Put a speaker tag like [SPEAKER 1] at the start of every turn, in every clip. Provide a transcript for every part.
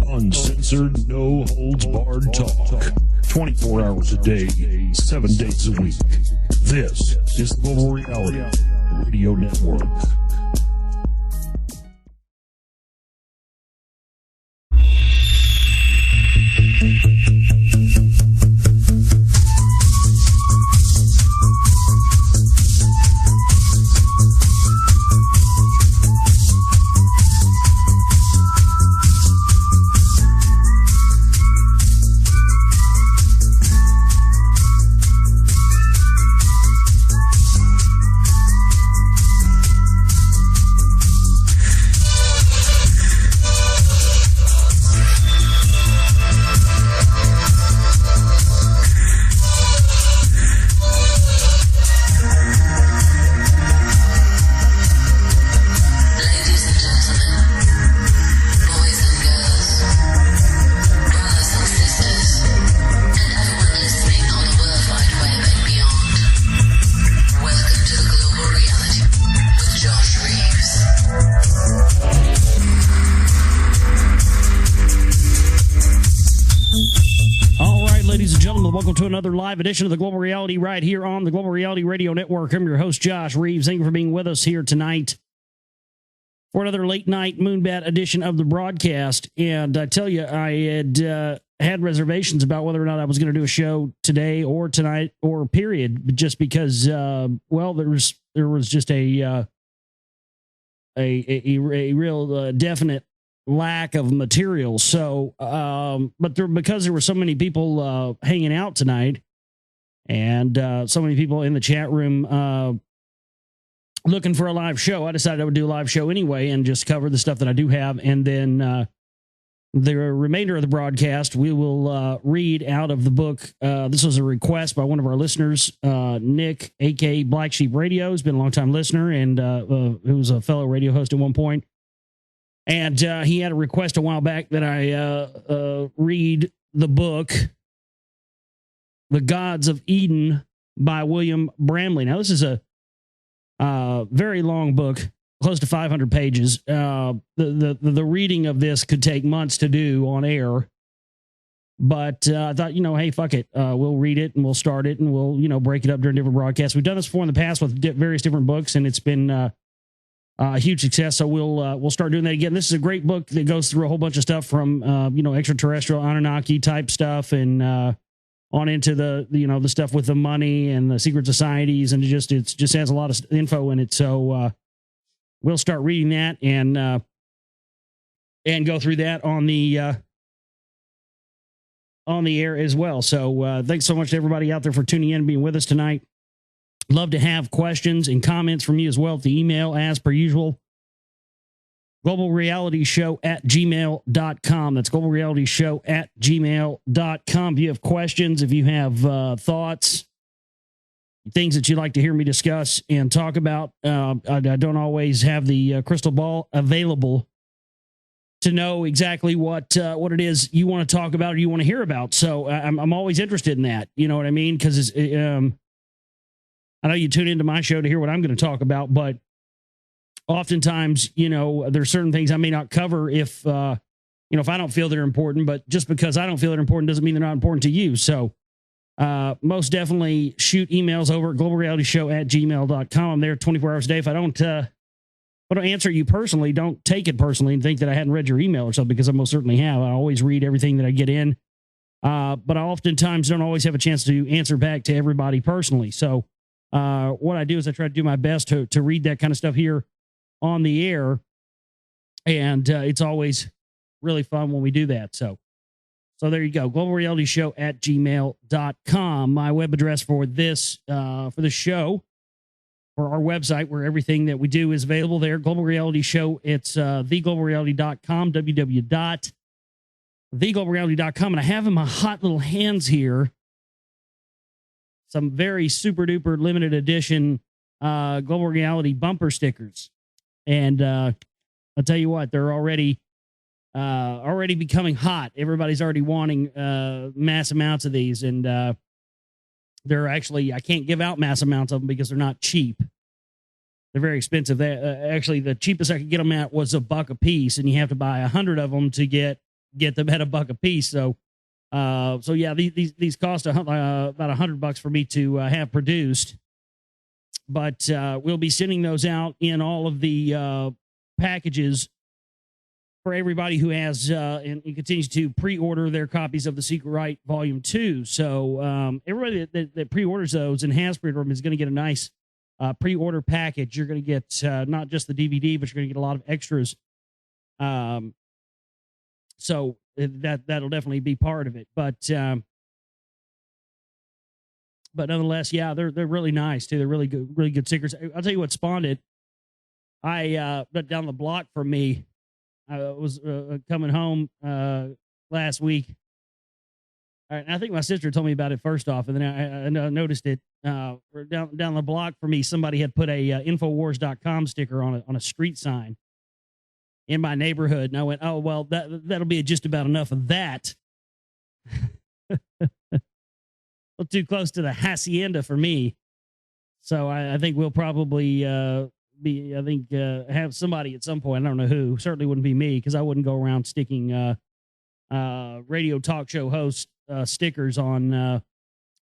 [SPEAKER 1] Uncensored, no holds barred talk. 24 hours a day, 7 days a week. This is Global Reality Radio Network. To another live edition of the Global Reality right here on the Global Reality Radio Network. I'm your host, Josh Reeves. Thank you for being with us here tonight for another late night Moonbat edition of the broadcast. And I tell you, I had reservations about whether or not I was going to do a show today or tonight or period, just because, well, there was just a real definite lack of material. So, but because there were so many people hanging out tonight and so many people in the chat room looking for a live show, I decided I would do a live show anyway and just cover the stuff that I do have. And then the remainder of the broadcast, we will read out of the book. This was a request by one of our listeners, Nick, aka Black Sheep Radio. He's been a long-time listener and who was a fellow radio host at one point. And he had a request a while back that I read the book, The Gods of Eden by William Bramley. Now, this is a very long book, close to 500 pages. The reading of this could take months to do on air. But I thought, hey, fuck it. We'll read it and we'll start it and we'll, break it up during different broadcasts. We've done this before in the past with various different books, and it's been a huge success, so we'll start doing that again. This is a great book that goes through a whole bunch of stuff from extraterrestrial Anunnaki type stuff and on into the stuff with the money and the secret societies, and it just has a lot of info in it. So we'll start reading that and go through that on the air as well. So thanks so much to everybody out there for tuning in and being with us tonight. Love to have questions and comments from you as well at the email, as per usual. globalrealityshow@gmail.com. That's globalrealityshow@gmail.com. If you have questions, if you have thoughts, things that you'd like to hear me discuss and talk about, I don't always have the crystal ball available to know exactly what it is you want to talk about or you want to hear about. So I'm always interested in that. You know what I mean? Because I know you tune into my show to hear what I'm going to talk about, but oftentimes, there's certain things I may not cover if I don't feel they're important, but just because I don't feel they're important doesn't mean they're not important to you. So most definitely shoot emails over at globalrealityshow@gmail.com. I'm there 24 hours a day. If I don't answer you personally, don't take it personally and think that I hadn't read your email or something, because I most certainly have. I always read everything that I get in, but I oftentimes don't always have a chance to answer back to everybody personally. So what I do is I try to do my best to read that kind of stuff here on the air. And it's always really fun when we do that. So there you go. globalrealityshow@gmail.com. My web address for this show, for our website, where everything that we do is available there. Global Reality Show. It's theglobalreality.com, www.theglobalreality.com. And I have in my hot little hands here some very super duper limited edition Global Reality bumper stickers. And I'll tell you what, they're already becoming hot. Everybody's already wanting mass amounts of these. And they're actually, I can't give out mass amounts of them because they're not cheap. They're very expensive. Actually, the cheapest I could get them at was $1 a piece, and you have to buy 100 of them to get get them at $1 a piece. So yeah, these cost about $100 for me to have produced, but we'll be sending those out in all of the packages for everybody who has and continues to pre-order their copies of The Secret Right Volume 2. So everybody that pre-orders those and has pre-ordered them is going to get a nice pre-order package. You're going to get not just the DVD, but you're going to get a lot of extras. So that'll definitely be part of it. But nonetheless, yeah, they're really nice too. They're really good stickers. I'll tell you what spawned it. I down the block from me, I was coming home last week. I think my sister told me about it first off, and then I noticed it down the block from me. Somebody had put a Infowars.com sticker on a street sign in my neighborhood, and I went, "Oh well, that'll be just about enough of that." Well, too close to the hacienda for me, so I think we'll probably have somebody at some point. I don't know who. Certainly wouldn't be me, because I wouldn't go around sticking radio talk show host stickers on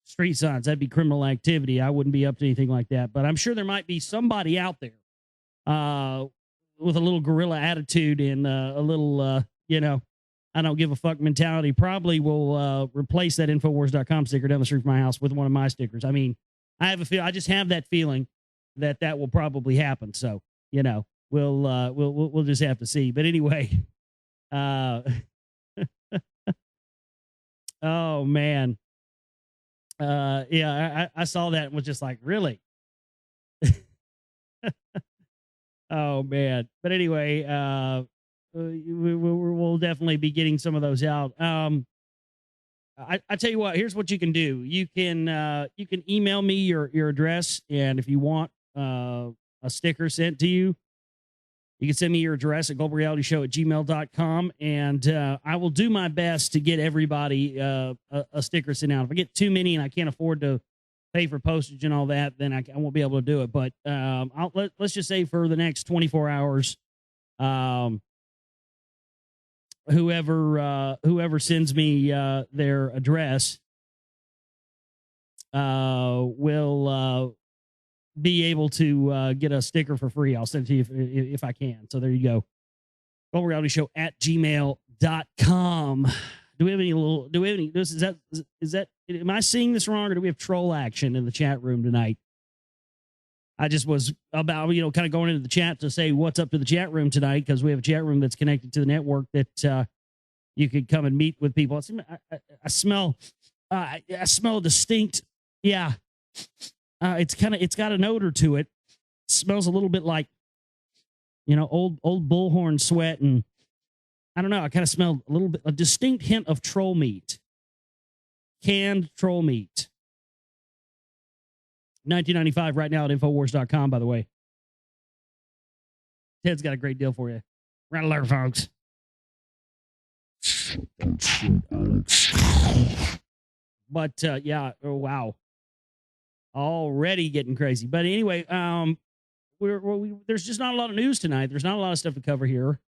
[SPEAKER 1] street signs. That'd be criminal activity. I wouldn't be up to anything like that. But I'm sure there might be somebody out there with a little guerrilla attitude and a little, I don't give a fuck mentality. Probably will replace that Infowars.com sticker down the street from my house with one of my stickers. I mean, I just have that feeling that will probably happen. So, we'll just have to see. But anyway, oh man. Yeah, I saw that and was just like, really? Oh man. But anyway, we'll definitely be getting some of those out. I tell you what, here's what you can do. You can email me your address, and if you want a sticker sent to you, you can send me your address at globalrealityshow@gmail.com, and I will do my best to get everybody a sticker sent out. If I get too many and I can't afford to pay for postage and all that, then I won't be able to do it. But let's just say for the next 24 hours, whoever sends me their address will be able to get a sticker for free. I'll send it to you if I can. So there you go. globalrealityshow@gmail.com. Do we have any am I seeing this wrong, or do we have troll action in the chat room tonight? I just was about, kind of going into the chat to say what's up to the chat room tonight, because we have a chat room that's connected to the network that you could come and meet with people. I smell distinct. Yeah. It's got an odor to it. It smells a little bit like, old bullhorn sweat. And I don't know. I kind of smelled a distinct hint of troll meat, canned troll meat. $19.95 right now at Infowars.com, by the way. Ted's got a great deal for you. Right alert, folks. But yeah, oh, wow. Already getting crazy. But anyway, there's just not a lot of news tonight. There's not a lot of stuff to cover here.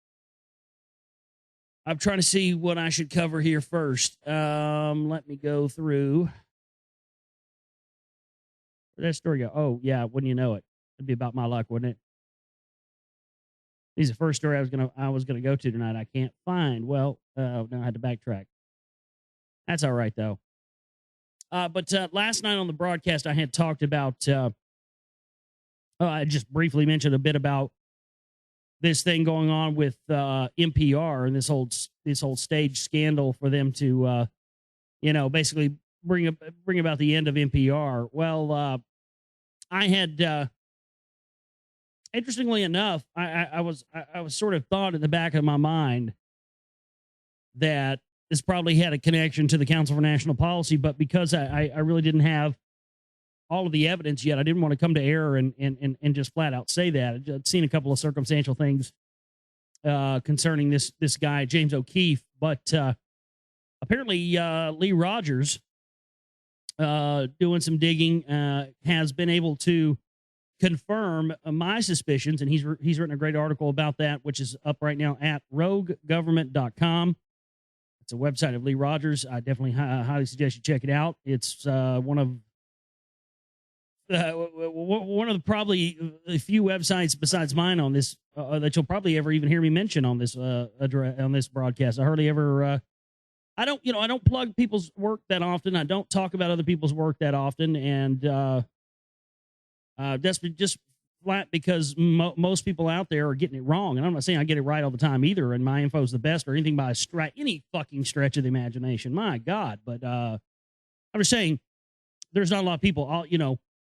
[SPEAKER 1] I'm trying to see what I should cover here first. Let me go through. Where'd that story go? Oh, yeah, wouldn't you know it? It'd be about my luck, wouldn't it? This is the first story I was gonna go to tonight. I can't find. Well, now I had to backtrack. That's all right though. But last night on the broadcast, I had talked about. I just briefly mentioned a bit about this thing going on with NPR and this whole stage scandal for them to, basically bring about the end of NPR. Well, I had. Interestingly enough, I was sort of thought in the back of my mind that this probably had a connection to the Council for National Policy, but because I really didn't have all of the evidence yet, I didn't want to come to air and just flat out say that. I'd seen a couple of circumstantial things concerning this guy, James O'Keefe, but apparently Lee Rogers, doing some digging, has been able to confirm my suspicions, and he's written a great article about that, which is up right now at roguegovernment.com. It's a website of Lee Rogers. I definitely highly suggest you check it out. It's one of the probably a few websites besides mine on this that you'll probably ever even hear me mention on this on this broadcast. I hardly ever. I don't plug people's work that often. I don't talk about other people's work that often, and that's just flat because most people out there are getting it wrong. And I'm not saying I get it right all the time either, and my info is the best or anything by any fucking stretch of the imagination. My God. But I'm just saying there's not a lot of people.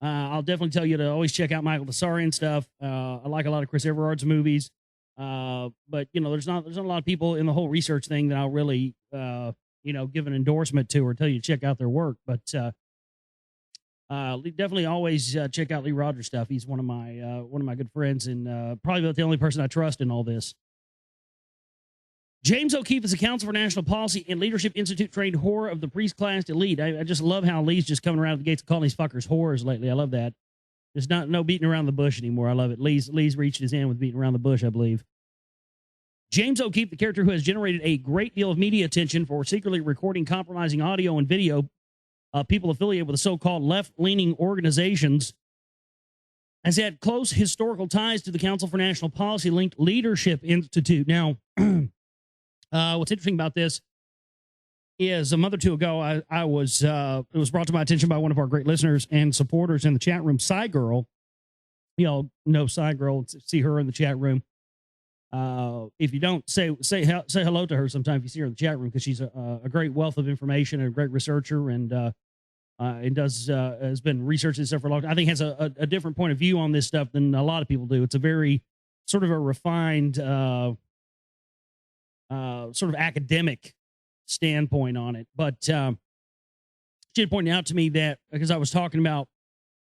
[SPEAKER 1] I'll definitely tell you to always check out Michael Tsarian stuff. I like a lot of Chris Everard's movies. But there's not a lot of people in the whole research thing that I'll really, give an endorsement to or tell you to check out their work. But definitely always check out Lee Rogers stuff. He's one of my good friends and probably about the only person I trust in all this. James O'Keefe is a counsel for national policy and leadership institute trained whore of the priest class elite. I just love how Lee's just coming around the gates and calling these fuckers whores lately. I love that. There's no beating around the bush anymore. I love it. Lee's reached his end with beating around the bush, I believe. James O'Keefe, the character who has generated a great deal of media attention for secretly recording compromising audio and video, people affiliated with the so-called left-leaning organizations, has had close historical ties to the Council for National Policy linked Leadership Institute. Now, what's interesting about this is a month or two ago, it was brought to my attention by one of our great listeners and supporters in the chat room, Cy Girl. You all know Cy Girl, see her in the chat room. If you don't, say hello to her sometime if you see her in the chat room, because she's a great wealth of information and a great researcher, and has been researching this stuff for a long time. I think has a different point of view on this stuff than a lot of people do. It's a very sort of a refined, sort of academic standpoint on it. But she had pointed out to me that because I was talking about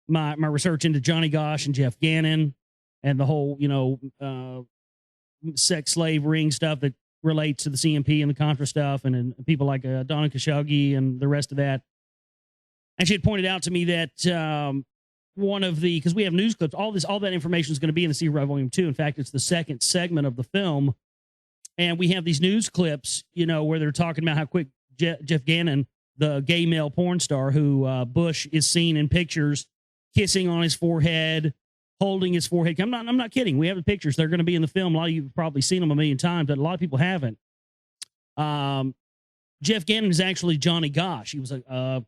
[SPEAKER 1] my research into Johnny Gosch and Jeff Gannon and the whole, sex slave ring stuff that relates to the CMP and the Contra stuff and people like Donna Khashoggi and the rest of that. And she had pointed out to me that because we have news clips, all that information is going to be in the Secret Volume 2. In fact, it's the second segment of the film. And we have these news clips, where they're talking about how quick Jeff Gannon, the gay male porn star who Bush is seen in pictures kissing on his forehead, holding his forehead. I'm not kidding. We have the pictures. They're going to be in the film. A lot of you have probably seen them a million times, but a lot of people haven't. Jeff Gannon is actually Johnny Gosch. He was a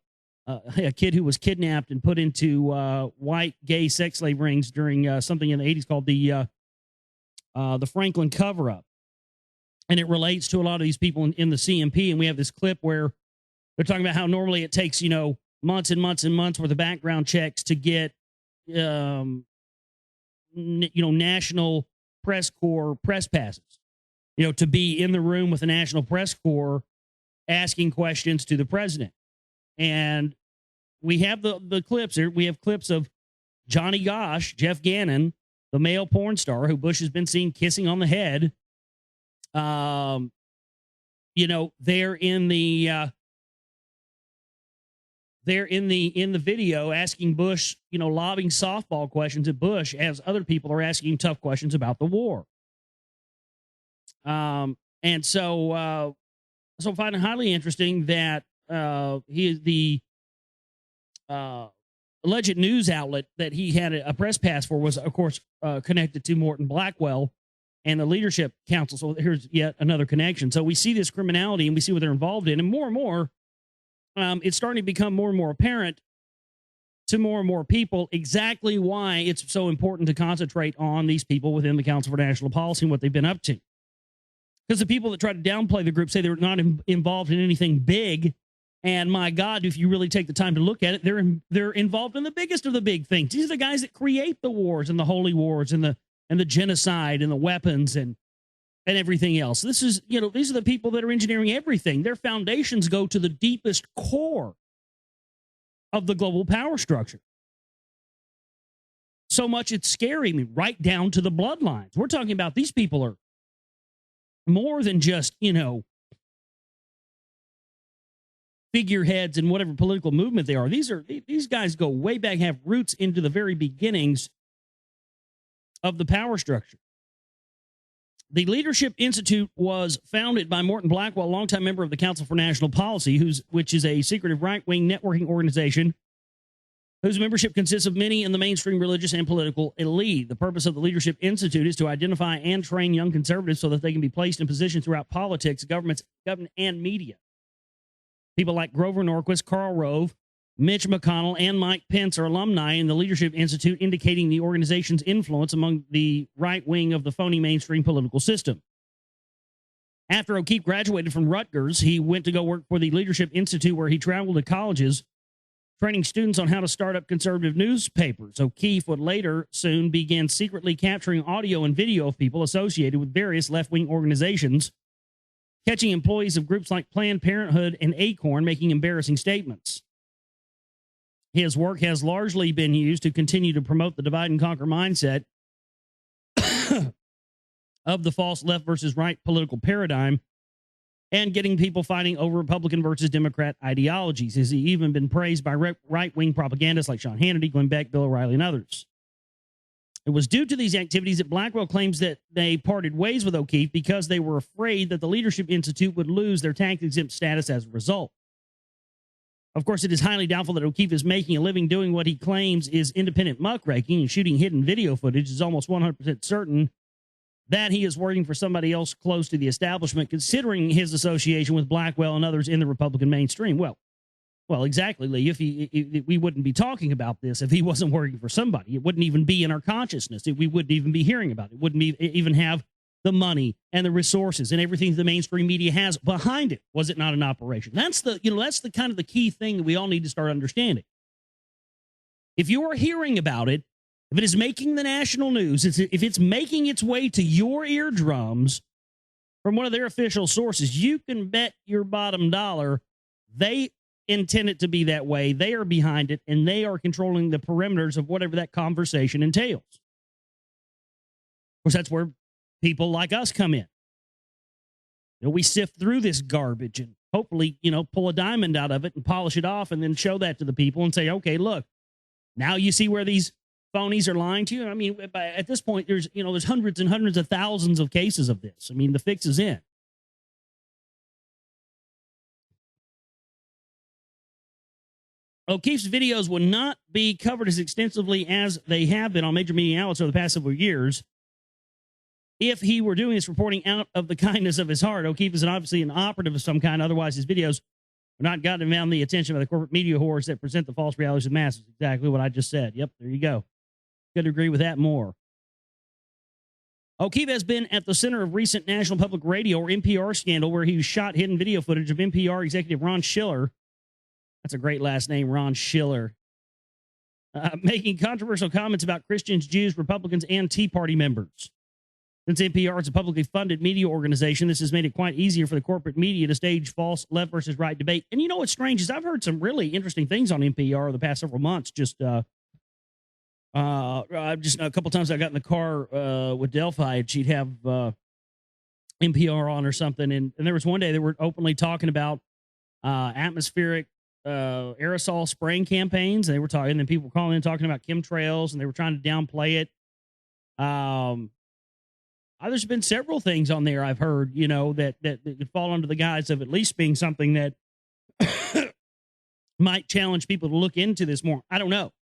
[SPEAKER 1] kid who was kidnapped and put into white gay sex slave rings during something in the 80s called the Franklin cover-up. And it relates to a lot of these people in the CMP. And we have this clip where they're talking about how normally it takes, months and months and months worth of background checks to get, National Press Corps press passes, to be in the room with the National Press Corps asking questions to the president. And we have the clips here. We have clips of Johnny Gosch, Jeff Gannon, the male porn star who Bush has been seen kissing on the head. They're in the video asking Bush, lobbing softball questions at Bush as other people are asking tough questions about the war. And so I find it highly interesting that the alleged news outlet that he had a press pass for was, of course, connected to Morton Blackwell and the Leadership Council. So here's yet another connection. So we see this criminality and we see what they're involved in, and more, it's starting to become more and more apparent to more and more people exactly why it's so important to concentrate on these people within the Council for National Policy and what they've been up to. Because the people that try to downplay the group say they're not involved in anything big. And my God, if you really take the time to look at it, they're involved in the biggest of the big things. These are the guys that create the wars and the holy wars and the genocide and the weapons and everything else. This is, these are the people that are engineering everything. Their foundations go to the deepest core of the global power structure. So much it's scary me, right down to the bloodlines. We're talking about these people are more than just, figureheads in whatever political movement they are. These guys go way back, have roots into the very beginnings of the power structure. The Leadership Institute was founded by Morton Blackwell, a longtime member of the Council for National Policy, which is a secretive right-wing networking organization whose membership consists of many in the mainstream religious and political elite. The purpose of the Leadership Institute is to identify and train young conservatives so that they can be placed in positions throughout politics, government, and media. People like Grover Norquist, Karl Rove, Mitch McConnell, and Mike Pence are alumni in the Leadership Institute, indicating the organization's influence among the right wing of the phony mainstream political system. After O'Keefe graduated from Rutgers, he went to go work for the Leadership Institute, where he traveled to colleges training students on how to start up conservative newspapers. O'Keefe would later soon begin secretly capturing audio and video of people associated with various left-wing organizations, catching employees of groups like Planned Parenthood and Acorn making embarrassing statements. His work has largely been used to continue to promote the divide and conquer mindset of the false left versus right political paradigm, and getting people fighting over Republican versus Democrat ideologies. Has he even been praised by right-wing propagandists like Sean Hannity, Glenn Beck, Bill O'Reilly, and others? It was due to these activities that Blackwell claims that they parted ways with O'Keefe because they were afraid that the Leadership Institute would lose their tax-exempt status as a result. Of course, it is highly doubtful that O'Keefe is making a living doing what he claims is independent muckraking and shooting hidden video footage. It's almost 100% certain that he is working for somebody else close to the establishment, considering his association with Blackwell and others in the Republican mainstream. Well, exactly, Lee. If we wouldn't be talking about this if he wasn't working for somebody. It wouldn't even be in our consciousness. We wouldn't even be hearing about it. It wouldn't even have the money and the resources and everything the mainstream media has behind it. Was it not an operation? That's the kind of the key thing that we all need to start understanding. If you are hearing about it, if it is making the national news, if it's making its way to your eardrums from one of their official sources, you can bet your bottom dollar they intend it to be that way. They are behind it, and they are controlling the perimeters of whatever that conversation entails. Of course, that's where people like us come in. We sift through this garbage and hopefully, pull a diamond out of it and polish it off and then show that to the people and say, okay, look, now you see where these phonies are lying to you. I mean, at this point, there's hundreds and hundreds of thousands of cases of this. I mean, the fix is in. O'Keefe's videos will not be covered as extensively as they have been on major media outlets over the past several years. If he were doing this reporting out of the kindness of his heart, O'Keefe is obviously an operative of some kind. Otherwise, his videos are not gotten around the attention of the corporate media whores that present the false realities of masses. Exactly what I just said. Yep, there you go. Could agree with that more. O'Keefe has been at the center of recent National Public Radio, or NPR, scandal where he shot hidden video footage of NPR executive Ron Schiller. That's a great last name, Ron Schiller. Making controversial comments about Christians, Jews, Republicans, and Tea Party members. Since NPR is a publicly funded media organization, this has made it quite easier for the corporate media to stage false left versus right debate. And what's strange is I've heard some really interesting things on NPR over the past several months. Just a couple times I got in the car with Delphi, and she'd have NPR on or something. And there was one day they were openly talking about atmospheric aerosol spraying campaigns. And they were talking, and then people were calling in talking about chemtrails, and they were trying to downplay it. There's been several things on there I've heard, that could fall under the guise of at least being something that might challenge people to look into this more. I don't know.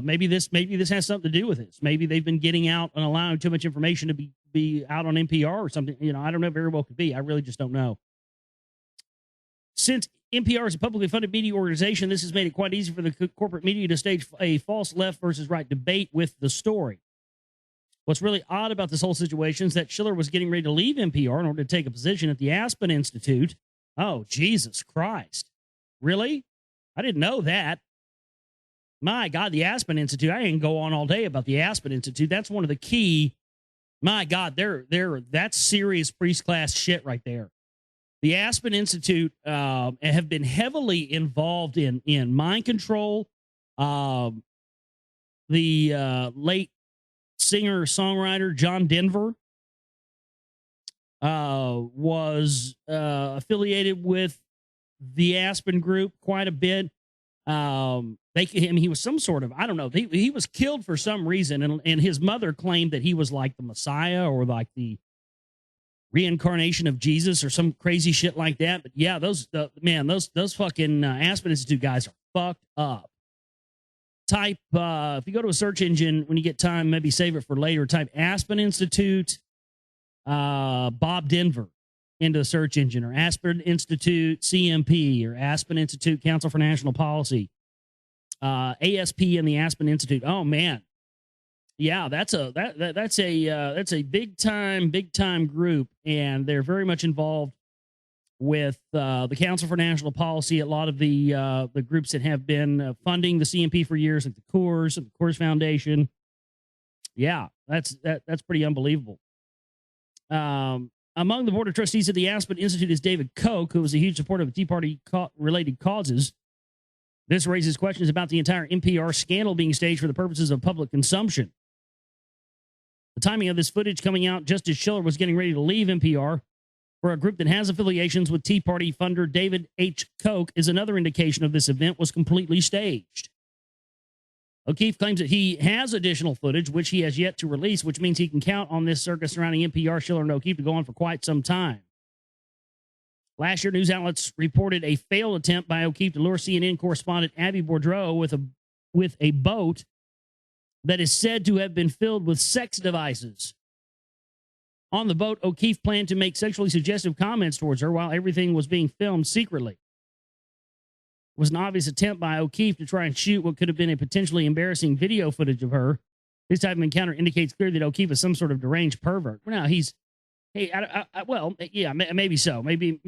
[SPEAKER 1] Maybe this has something to do with this. Maybe they've been getting out and allowing too much information to be out on NPR or something. I don't know. Very well could be. I really just don't know. Since NPR is a publicly funded media organization, this has made it quite easy for the corporate media to stage a false left versus right debate with the story. What's really odd about this whole situation is that Schiller was getting ready to leave NPR in order to take a position at the Aspen Institute. Oh, Jesus Christ. Really? I didn't know that. My God, the Aspen Institute. I can go on all day about the Aspen Institute. That's one of the key. My God, that's serious priest class shit right there. The Aspen Institute have been heavily involved in mind control. The late singer-songwriter John Denver was affiliated with the Aspen Group quite a bit. He was some sort of, I don't know, he was killed for some reason, and his mother claimed that he was like the Messiah or like the reincarnation of Jesus or some crazy shit like that. But yeah, those fucking Aspen Institute guys are fucked up. Type if you go to a search engine when you get time, maybe save it for later. Type Aspen Institute, Bob Denver into the search engine, or Aspen Institute CMP, or Aspen Institute Council for National Policy, ASP and the Aspen Institute. Oh man, yeah, that's a big time group, and they're very much involved with the Council for National Policy. A lot of the groups that have been funding the CMP for years, like the Coors Foundation. Yeah, that's pretty unbelievable. Among the board of trustees of the Aspen Institute is David Koch, who was a huge supporter of Tea Party related causes. This raises questions about the entire NPR scandal being staged for the purposes of public consumption. The timing of this footage coming out just as Schiller was getting ready to leave NPR for a group that has affiliations with Tea Party funder David H. Koch is another indication of this event was completely staged. O'Keefe claims that he has additional footage, which he has yet to release, which means he can count on this circus surrounding NPR, Schiller, and O'Keefe to go on for quite some time. Last year, news outlets reported a failed attempt by O'Keefe to lure CNN correspondent Abby Boudreaux with a boat that is said to have been filled with sex devices. On the boat, O'Keefe planned to make sexually suggestive comments towards her while everything was being filmed secretly. It was an obvious attempt by O'Keefe to try and shoot what could have been a potentially embarrassing video footage of her. This type of encounter indicates clearly that O'Keefe is some sort of deranged pervert. Well, now maybe so. Maybe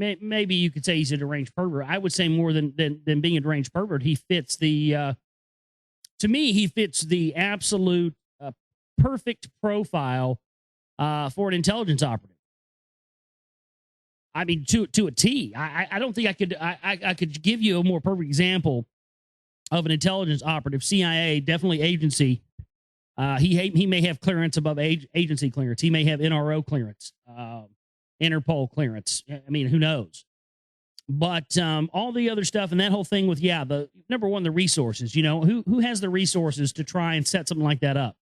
[SPEAKER 1] you could say he's a deranged pervert. I would say more than being a deranged pervert, he fits the. To me, he fits the absolute perfect profile for an intelligence operative. I mean, to a T. I don't think I could give you a more perfect example of an intelligence operative. CIA, definitely agency. He may have clearance above agency clearance. He may have NRO clearance, Interpol clearance. I mean, who knows? But all the other stuff and that whole thing with, the number one, the resources. You know, who has the resources to try and set something like that up?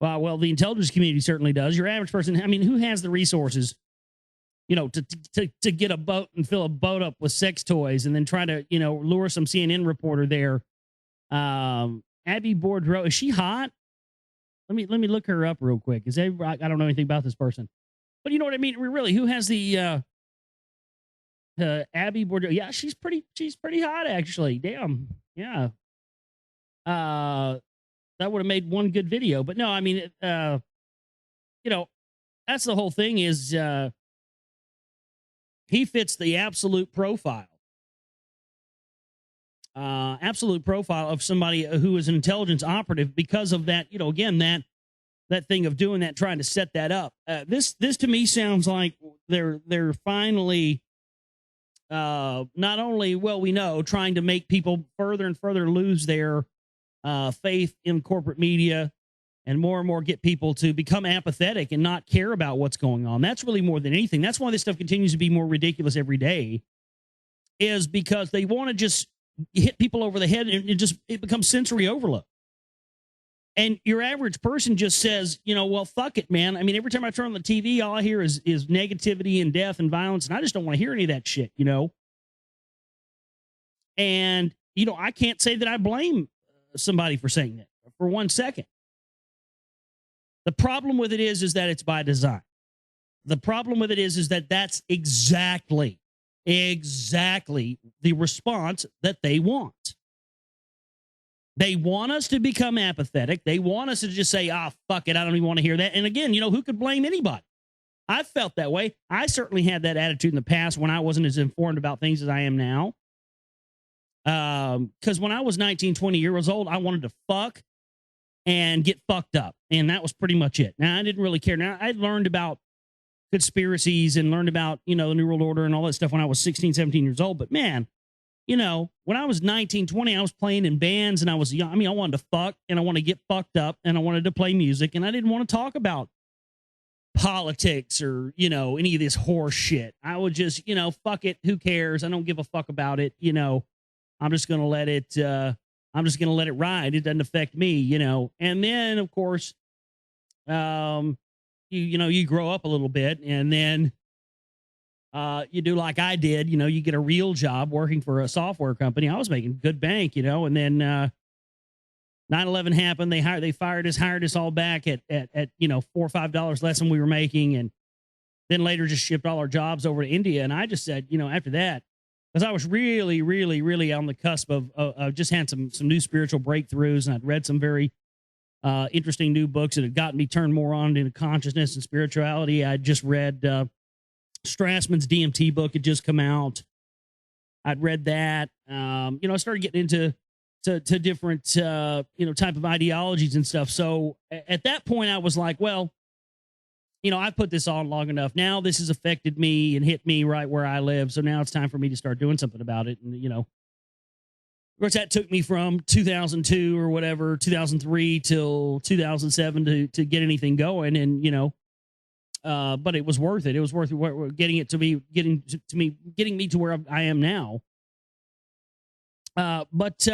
[SPEAKER 1] Well, the intelligence community certainly does. Your average person, I mean, who has the resources, to get a boat and fill a boat up with sex toys and then try to, lure some CNN reporter there? Abby Boudreaux, is she hot? Let me look her up real quick. I don't know anything about this person, but you know what I mean? Really, who has the Abby Boudreaux? Yeah, she's pretty hot, actually. Damn. Yeah. That would have made one good video, but no, I mean, that's the whole thing is, he fits the absolute profile of somebody who is an intelligence operative because of that, again, that thing of doing that, trying to set that up. This to me sounds like they're finally, not only, we know, trying to make people further and further lose their faith in corporate media and more get people to become apathetic and not care about what's going on. That's really more than anything. That's why this stuff continues to be more ridiculous every day, is because they want to just hit people over the head and it becomes sensory overload. And your average person just says, fuck it, man. I mean, every time I turn on the TV, all I hear is negativity and death and violence. And I just don't want to hear any of that shit, And, I can't say that I blame somebody for saying that for 1 second. The problem with it is that it's by design. The problem with it is that that's exactly the response that they want. They want us to become apathetic. They want us to just say, fuck it, I don't even want to hear that. And again, who could blame anybody? I felt that way. I certainly had that attitude in the past when I wasn't as informed about things as I am now. Because when I was 19, 20 years old, I wanted to fuck and get fucked up. And that was pretty much it. Now, I didn't really care. Now, I learned about conspiracies and learned about, the New World Order and all that stuff when I was 16, 17 years old. But man, when I was 19, 20, I was playing in bands and I was young. I mean, I wanted to fuck and I wanted to get fucked up and I wanted to play music and I didn't want to talk about politics or, any of this horse shit. I would just, fuck it. Who cares? I don't give a fuck about it. I'm just going to let it, I'm just going to let it ride. It doesn't affect me, you know? And then of course, you know, you grow up a little bit and then, you do like I did, you know, you get a real job working for a software company. I was making good bank, you know, and then 9/11 happened. They fired us, hired us all back at you know, $4 or $5 less than we were making, and then later just shipped all our jobs over to India. And I just said, you know, after that, because I was really, really, really on the cusp of just had some new spiritual breakthroughs, and I'd read some very interesting new books that had gotten me turned more on into consciousness and spirituality. I just read Strassman's DMT book had just come out. I'd read that. You know, I started getting into different you know, type of ideologies and stuff. So at that point, I was like, well, you know, I've put this on long enough. Now this has affected me and hit me right where I live. So now it's time for me to start doing something about it. And you know, of course, that took me from 2002 or whatever, 2003 till 2007 to get anything going. And you know, but it was worth it. It was worth getting it to me, getting me to where I am now. But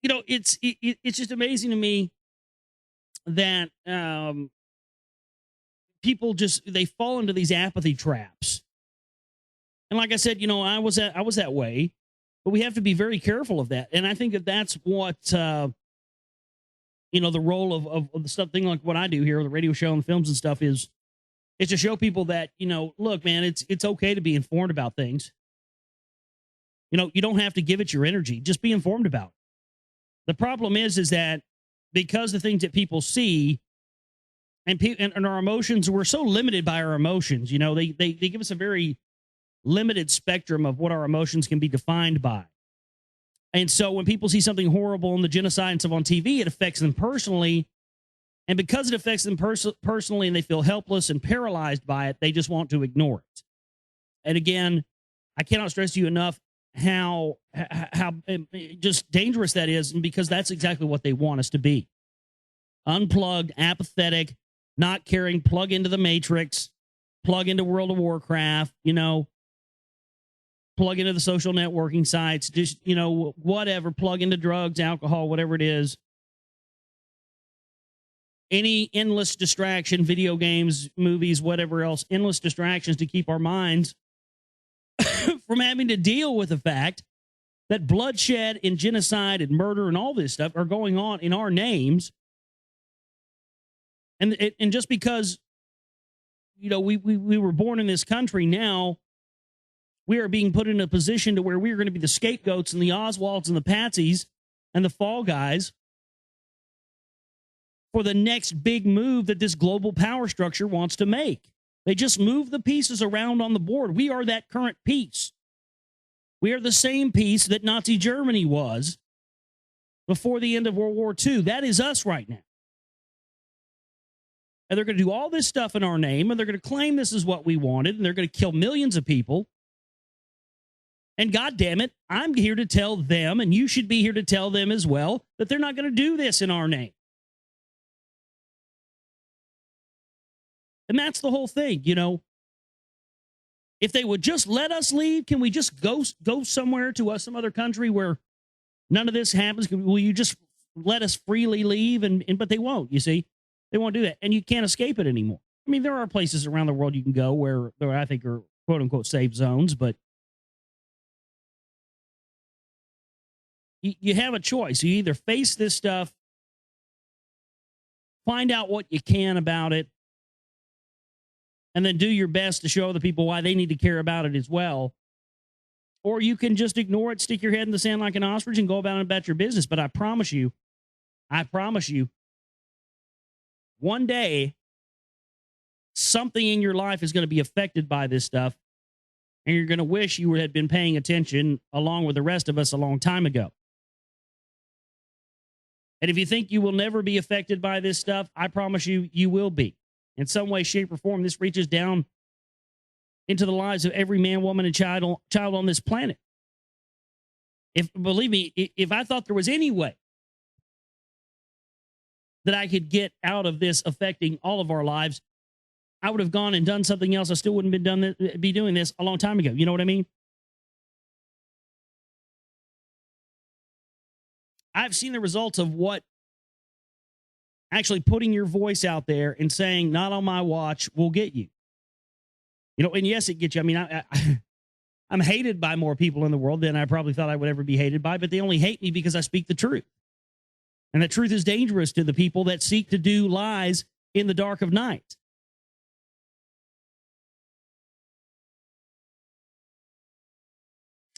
[SPEAKER 1] you know, it's just amazing to me that people they fall into these apathy traps. And like I said, you know, I was that way, but we have to be very careful of that. And I think that that's what you know, the role of the stuff thing like what I do here, the radio show and the films and stuff is to show people that, you know, look, man, it's okay to be informed about things. You know, you don't have to give it your energy. Just be informed about it. The problem is that because the things that people see and our emotions, we're so limited by our emotions. You know, they give us a very limited spectrum of what our emotions can be defined by. And so when people see something horrible in the genocide and stuff on TV, it affects them personally. And because it affects them personally and they feel helpless and paralyzed by it, they just want to ignore it. And again, I cannot stress to you enough how just dangerous that is, and because that's exactly what they want us to be. Unplugged, apathetic, not caring, plug into the Matrix, plug into World of Warcraft, you know, plug into the social networking sites, just, you know, whatever, plug into drugs, alcohol, whatever it is. Any endless distraction, video games, movies, whatever else, endless distractions to keep our minds from having to deal with the fact that bloodshed and genocide and murder and all this stuff are going on in our names. And just because, you know, we were born in this country, now we are being put in a position to where we're going to be the scapegoats and the Oswalds and the Patsies and the fall guys for the next big move that this global power structure wants to make. They just move the pieces around on the board. We are that current piece. We are the same piece that Nazi Germany was before the end of World War II. That is us right now. And they're going to do all this stuff in our name, and they're going to claim this is what we wanted, and they're going to kill millions of people. And God damn it, I'm here to tell them, and you should be here to tell them as well, that they're not going to do this in our name. And that's the whole thing, you know. If they would just let us leave, can we just go somewhere to some other country where none of this happens? Will you just let us freely leave? But they won't, you see. They won't do that. And you can't escape it anymore. I mean, there are places around the world you can go where I think are quote-unquote safe zones, but you have a choice. You either face this stuff, find out what you can about it, and then do your best to show the people why they need to care about it as well. Or you can just ignore it, stick your head in the sand like an ostrich, and go about your business. But I promise you, one day, something in your life is going to be affected by this stuff, and you're going to wish you had been paying attention along with the rest of us a long time ago. And if you think you will never be affected by this stuff, I promise you, you will be. In some way, shape, or form, this reaches down into the lives of every man, woman, and child on this planet. Believe me, if I thought there was any way that I could get out of this affecting all of our lives, I would have gone and done something else. I still wouldn't be doing this a long time ago. You know what I mean? I've seen the results of what actually putting your voice out there and saying, not on my watch, will get you. And yes, it gets you. I mean, I'm hated by more people in the world than I probably thought I would ever be hated by, but they only hate me because I speak the truth. And the truth is dangerous to the people that seek to do lies in the dark of night.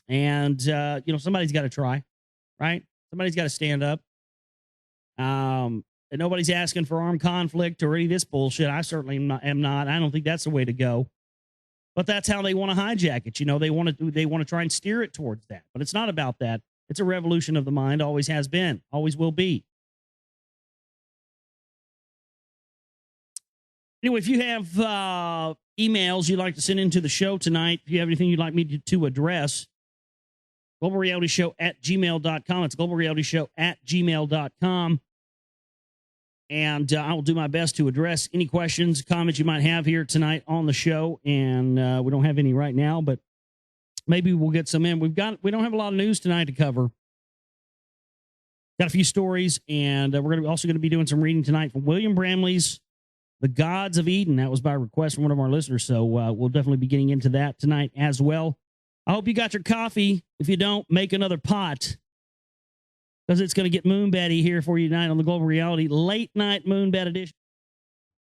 [SPEAKER 1] And, somebody's got to try, right? Somebody's got to stand up. And nobody's asking for armed conflict or any of this bullshit. I certainly am not. I don't think that's the way to go. But that's how they want to hijack it. They want to try and steer it towards that. But it's not about that. It's a revolution of the mind. Always has been. Always will be. Anyway, if you have emails you'd like to send into the show tonight, if you have anything you'd like me to address, globalrealityshow@gmail.com. It's globalrealityshow@gmail.com. And I will do my best to address any questions, comments you might have here tonight on the show. And we don't have any right now, but maybe we'll get some in. We don't have a lot of news tonight to cover. Got a few stories, and we're also going to be doing some reading tonight from William Bramley's The Gods of Eden. That was by request from one of our listeners, so we'll definitely be getting into that tonight as well. I hope you got your coffee. If you don't, make another pot, because it's going to get Moonbatty here for you tonight on the Global Reality Late Night Moonbat Edition.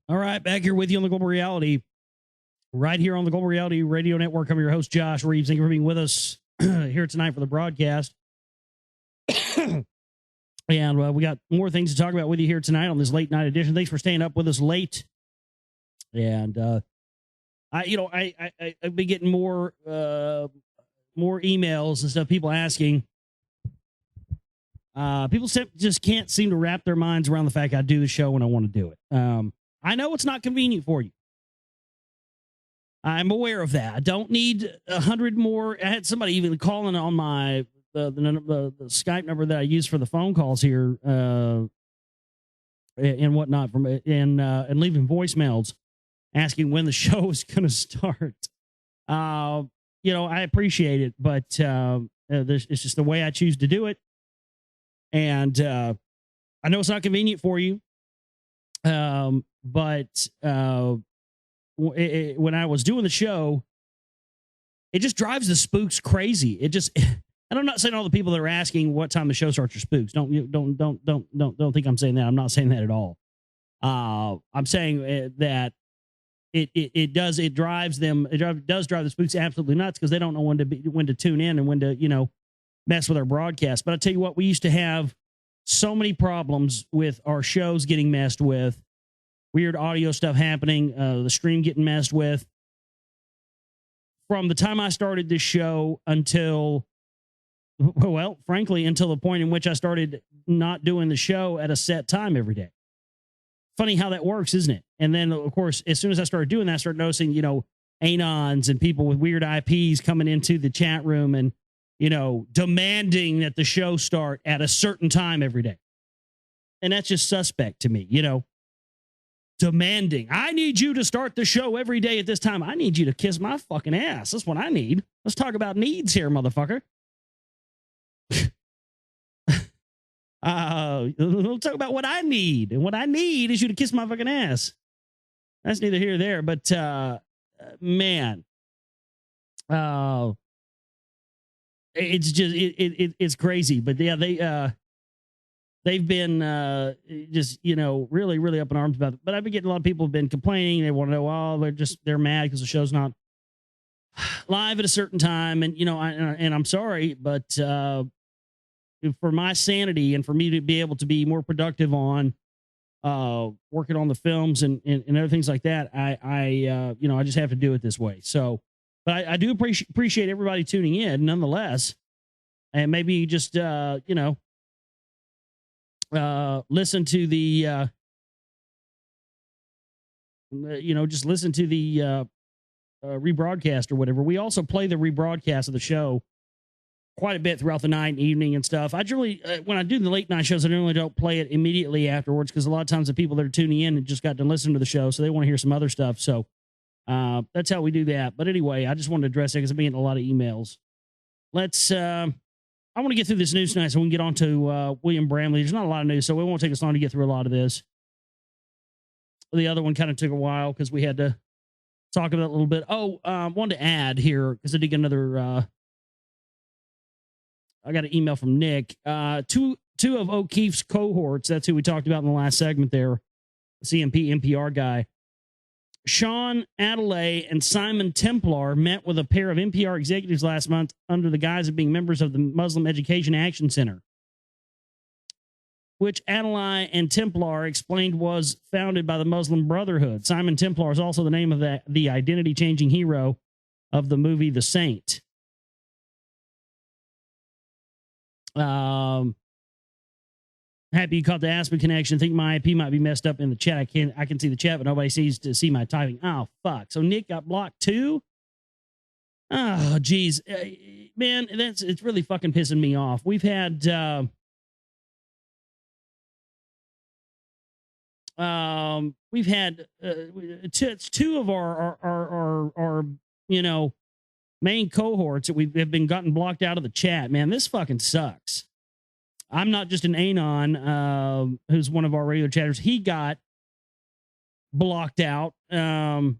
[SPEAKER 1] All right, back here with you on the Global Reality, right here on the Global Reality Radio Network. I'm your host, Josh Reeves. Thank you for being with us here tonight for the broadcast. And we got more things to talk about with you here tonight on this late night edition. Thanks for staying up with us late. And I've been getting more emails and stuff. People asking. People just can't seem to wrap their minds around the fact I do the show when I want to do it. I know it's not convenient for you. I'm aware of that. I don't need 100 more. I had somebody even calling on my the Skype number that I use for the phone calls here and whatnot and leaving voicemails asking when the show is going to start. I appreciate it, but it's just the way I choose to do it. And I know it's not convenient for you, but when I was doing the show, it just drives the spooks crazy. And I'm not saying all the people that are asking what time the show starts are spooks. Don't think I'm saying that. I'm not saying that at all. I'm saying that it does drive the spooks absolutely nuts, because they don't know when to tune in and when to mess with our broadcast. But I tell you what, we used to have so many problems with our shows getting messed with, weird audio stuff happening, the stream getting messed with. From the time I started this show until the point in which I started not doing the show at a set time every day. Funny how that works, isn't it? And then, of course, as soon as I started doing that, I started noticing, anons and people with weird IPs coming into the chat room and, demanding that the show start at a certain time every day. And that's just suspect to me, demanding. I need you to start the show every day at this time. I need you to kiss my fucking ass. That's what I need. Let's talk about needs here, motherfucker. We'll talk about what I need. And what I need is you to kiss my fucking ass. That's neither here nor there. But, man. It's just it's crazy, but yeah, they've been just really, really up in arms about it. But I've been getting a lot of people have been complaining. They want to know, they're mad because the show's not live at a certain time, and I'm sorry, but for my sanity and for me to be able to be more productive on working on the films and other things like that, I just have to do it this way. So. But I do appreciate everybody tuning in nonetheless. And maybe just, listen to the, just listen to the rebroadcast or whatever. We also play the rebroadcast of the show quite a bit throughout the night and evening and stuff. I generally, when I do the late night shows, I normally don't play it immediately afterwards, because a lot of times the people that are tuning in and just got to listen to the show, so they want to hear some other stuff. So, that's how we do that. But anyway, I just wanted to address it because I'm getting a lot of emails. Let's I want to get through this news tonight so we can get on to William Bramley. There's not a lot of news, so it won't take us long to get through a lot of this. The other one kind of took a while because we had to talk about it a little bit. Wanted to add here because I did get another. I got an email from Nick. Two of O'Keefe's cohorts. That's who we talked about in the last segment there. CMP NPR guy. Sean Adelaide and Simon Templar met with a pair of NPR executives last month under the guise of being members of the Muslim Education Action Center, which Adelaide and Templar explained was founded by the Muslim Brotherhood. Simon Templar is also the name of the identity-changing hero of the movie The Saint. Happy you caught the Aspen connection. Think my IP might be messed up in the chat. I can see the chat, but nobody sees to see my typing. Oh, fuck. So Nick got blocked too? Oh, geez. Man, it's really fucking pissing me off. We've had two of our main cohorts that we have been gotten blocked out of the chat. Man, this fucking sucks. I'm not just an anon, who's one of our regular chatters. He got blocked out. And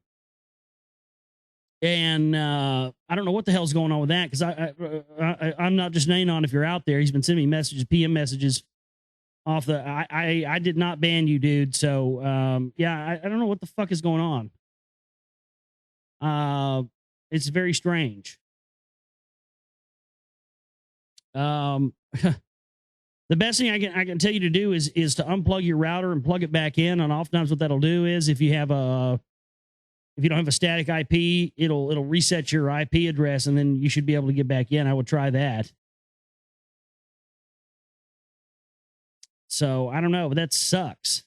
[SPEAKER 1] I don't know what the hell's going on with that, because I'm not just an anon if you're out there. He's been sending me messages, PM messages off the... I did not ban you, dude. So, I don't know what the fuck is going on. It's very strange. The best thing I can tell you to do is to unplug your router and plug it back in. And oftentimes what that'll do is if you don't have a static IP, it'll reset your IP address and then you should be able to get back in. I would try that. So I don't know, but that sucks.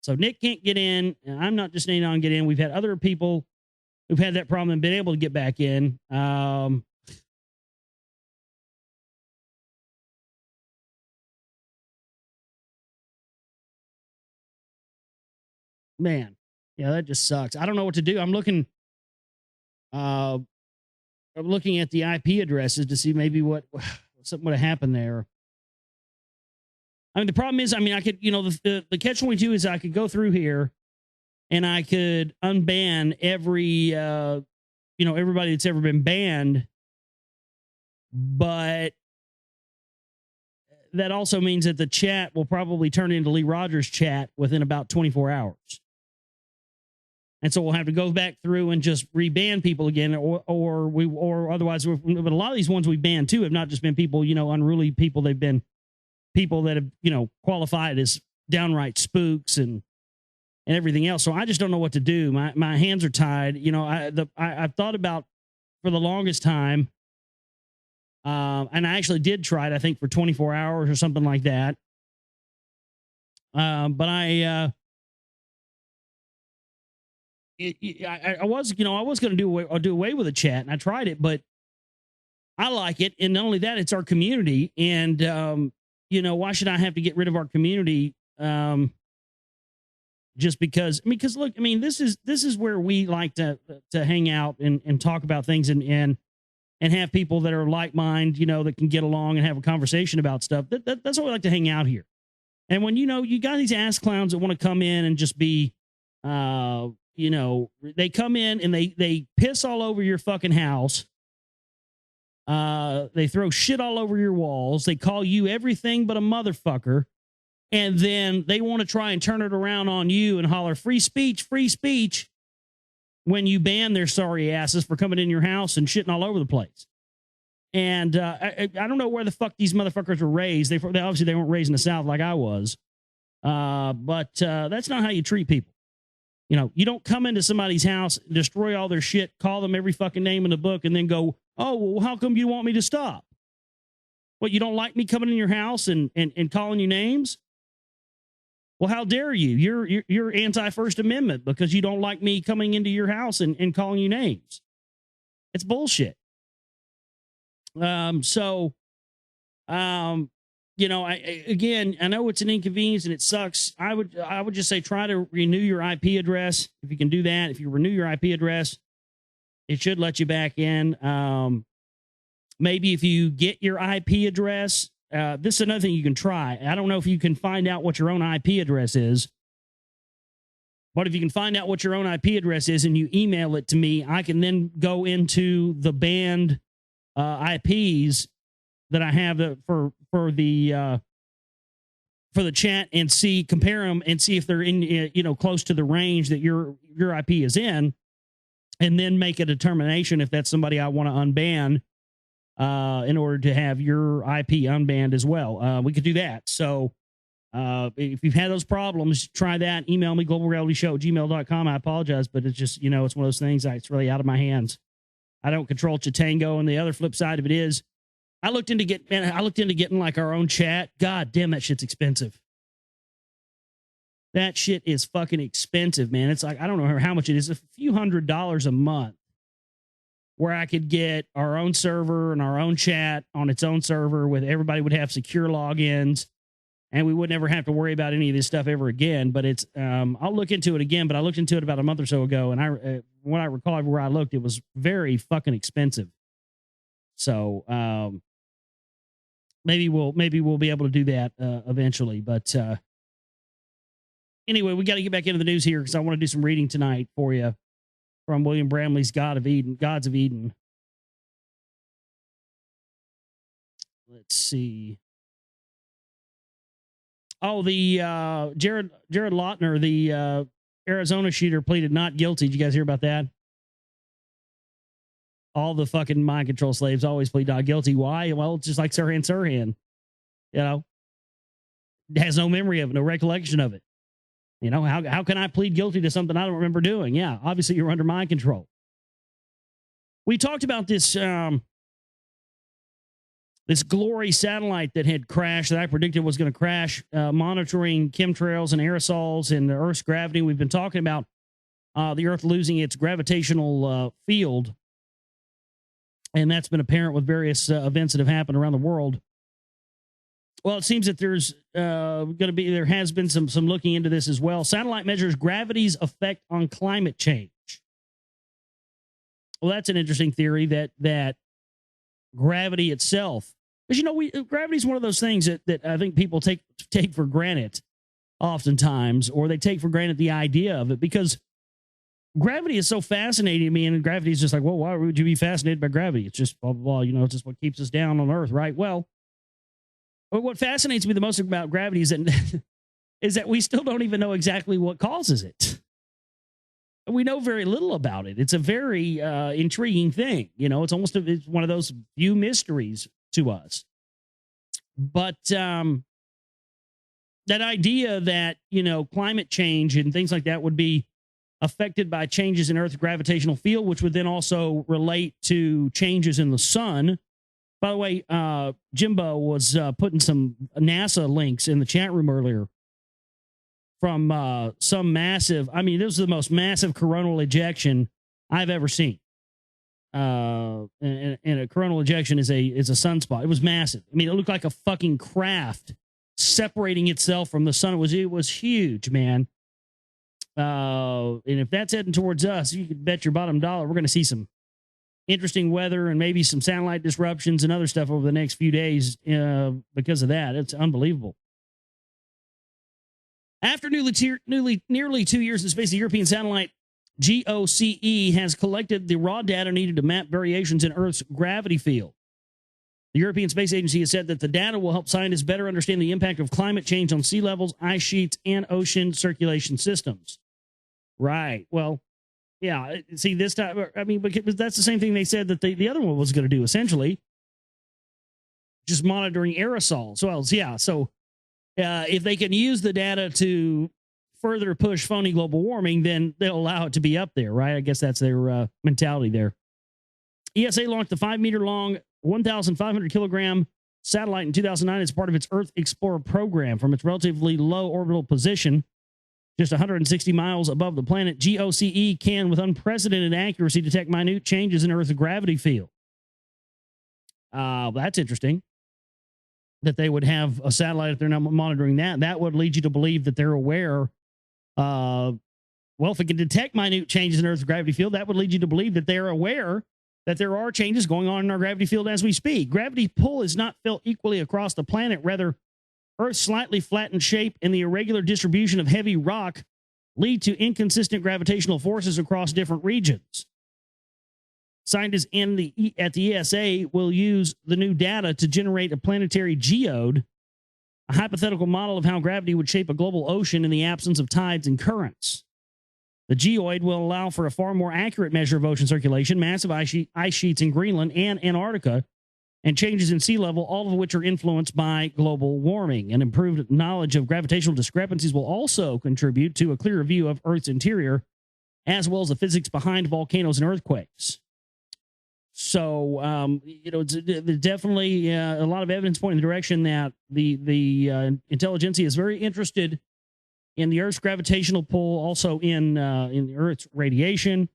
[SPEAKER 1] So Nick can't get in. I'm not just needing on get in. We've had other people who've had that problem and been able to get back in. Man, yeah, that just sucks. I don't know what to do. I'm looking at the IP addresses to see maybe something would have happened there. I mean, the problem is, I could, the catch-22 is I could go through here and I could unban everybody that's ever been banned, but that also means that the chat will probably turn into Lee Rogers chat within about 24 hours. And so we'll have to go back through and just reban people again, or otherwise, but a lot of these ones we banned too have not just been people, unruly people. They've been people that have, qualified as downright spooks and everything else. So I just don't know what to do. My hands are tied. I've thought about for the longest time, and I actually did try it, I think for 24 hours or something like that. But I was going to do away with the chat, and I tried it, but I like it. And not only that, it's our community. And, why should I have to get rid of our community? Just because look, this is where we like to hang out and talk about things and have people that are like mind, that can get along and have a conversation about stuff. That's why we like to hang out here. And when, you got these ass clowns that want to come in and just be, they come in and they piss all over your fucking house. They throw shit all over your walls. They call you everything but a motherfucker. And then they want to try and turn it around on you and holler free speech when you ban their sorry asses for coming in your house and shitting all over the place. And I don't know where the fuck these motherfuckers were raised. They obviously they weren't raised in the South like I was. But that's not how you treat people. You don't come into somebody's house, destroy all their shit, call them every fucking name in the book, and then go, oh, well, how come you want me to stop? What, you don't like me coming in your house and calling you names? Well, how dare you? You're anti-First Amendment because you don't like me coming into your house and calling you names. It's bullshit. I know it's an inconvenience and it sucks. I would just say try to renew your IP address. If you can do that, if you renew your IP address, it should let you back in. maybe if you get your IP address, this is another thing you can try. I don't know if you can find out what your own IP address is, but if you can find out what your own IP address is and you email it to me, I can then go into the banned IPs that I have for the chat and compare them and see if they're in close to the range that your IP is in, and then make a determination if that's somebody I want to unban in order to have your IP unbanned as well. We could do that. So if you've had those problems, try that. Email me, globalrealityshow@gmail.com. I apologize, but it's just, it's one of those things. It's really out of my hands. I don't control Chatango. And the other flip side of it is I looked into getting like our own chat. God damn, that shit's expensive. That shit is fucking expensive, man. It's like, I don't know how much it is. A few $100s a month where I could get our own server and our own chat on its own server with everybody would have secure logins. And we would never have to worry about any of this stuff ever again. But it's, I'll look into it again. But I looked into it about a month or so ago, and when I recall everywhere I looked, it was very fucking expensive. So maybe we'll be able to do that eventually. But anyway, we got to get back into the news here because I want to do some reading tonight for you from William Bramley's Gods of Eden. Let's see. Oh, the Jared Lautner, the Arizona shooter, pleaded not guilty. Did you guys hear about that? All the fucking mind control slaves always plead not guilty. Why? Well, it's just like Sirhan Sirhan. Has no memory of it, no recollection of it. How can I plead guilty to something I don't remember doing? Yeah, obviously you're under mind control. We talked about this this Glory satellite that had crashed, that I predicted was going to crash, monitoring chemtrails and aerosols and the Earth's gravity. We've been talking about the Earth losing its gravitational field, and that's been apparent with various events that have happened around the world. Well, it seems that there has been some looking into this as well. Satellite measures gravity's effect on climate change. Well, that's an interesting theory that gravity itself, because gravity is one of those things that I think people take for granted oftentimes, or they take for granted the idea of it, because gravity is so fascinating to me, and gravity is just like, well, why would you be fascinated by gravity? It's just blah blah blah. It's just what keeps us down on Earth, right? Well, what fascinates me the most about gravity is that we still don't even know exactly what causes it. We know very little about it. It's a very intriguing thing. It's one of those few mysteries to us. But that idea that, climate change and things like that would be affected by changes in Earth's gravitational field, which would then also relate to changes in the sun. By the way, Jimbo was putting some NASA links in the chat room earlier from some massive, this was the most massive coronal ejection I've ever seen. And a coronal ejection is a sunspot. It was massive. It looked like a fucking craft separating itself from the sun. It was huge, man. And if that's heading towards us, you could bet your bottom dollar we're going to see some interesting weather and maybe some satellite disruptions and other stuff over the next few days because of that. It's unbelievable. After nearly 2 years in space, the European satellite GOCE has collected the raw data needed to map variations in Earth's gravity field. The European Space Agency has said that the data will help scientists better understand the impact of climate change on sea levels, ice sheets, and ocean circulation systems. Right. Well, yeah. See, this time, because that's the same thing they said that the other one was going to do, essentially. Just monitoring aerosols. Well, yeah. So if they can use the data to further push phony global warming, then they'll allow it to be up there, right? I guess that's their mentality there. ESA launched the 5-meter-long, 1,500-kilogram satellite in 2009 as part of its Earth Explorer program. From its relatively low orbital position, just 160 miles above the planet, GOCE can, with unprecedented accuracy, detect minute changes in Earth's gravity field. That's interesting, that they would have a satellite if they're not monitoring that. That would lead you to believe that they're aware. Well, if it can detect minute changes in Earth's gravity field, that would lead you to believe that they're aware that there are changes going on in our gravity field as we speak. Gravity pull is not felt equally across the planet. Rather, Earth's slightly flattened shape and the irregular distribution of heavy rock lead to inconsistent gravitational forces across different regions. Scientists at the ESA will use the new data to generate a planetary geode, a hypothetical model of how gravity would shape a global ocean in the absence of tides and currents. The geoid will allow for a far more accurate measure of ocean circulation, massive ice sheets in Greenland and Antarctica, and changes in sea level, all of which are influenced by global warming. An improved knowledge of gravitational discrepancies will also contribute to a clearer view of Earth's interior, as well as the physics behind volcanoes and earthquakes. So, it's definitely a lot of evidence pointing in the direction that the intelligentsia is very interested in the Earth's gravitational pull, also in the Earth's radiation.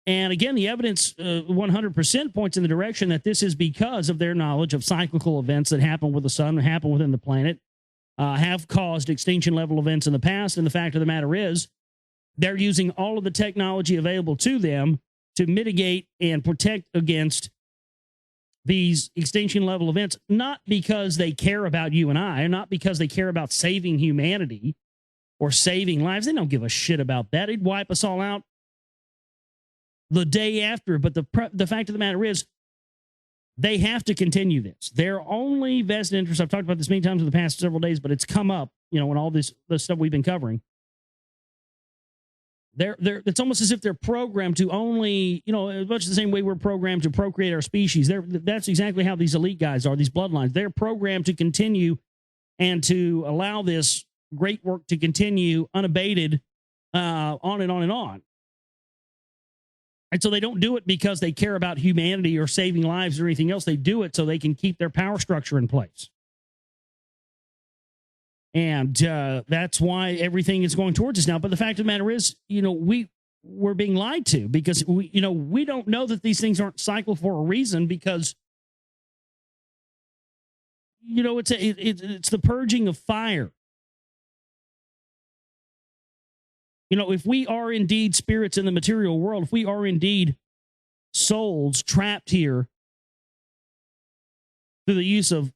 [SPEAKER 1] And again, the evidence 100% points in the direction that this is because of their knowledge of cyclical events that happen with the sun, happen within the planet, have caused extinction level events in the past. And the fact of the matter is, they're using all of the technology available to them to mitigate and protect against these extinction level events, not because they care about you and I, not because they care about saving humanity or saving lives. They don't give a shit about that. They'd wipe us all out the day after. But the fact of the matter is, they have to continue this. Their only vested interest, I've talked about this many times in the past several days, but it's come up, in all this stuff we've been covering. It's almost as if they're programmed to only, much the same way we're programmed to procreate our species. That's exactly how these elite guys are, these bloodlines. They're programmed to continue and to allow this great work to continue unabated, on and on and on. And so they don't do it because they care about humanity or saving lives or anything else. They do it so they can keep their power structure in place. And that's why everything is going towards us now. But the fact of the matter is, we're being lied to, because we don't know that these things aren't cycled for a reason, because it's the purging of fire. If we are indeed spirits in the material world, if we are indeed souls trapped here through the use of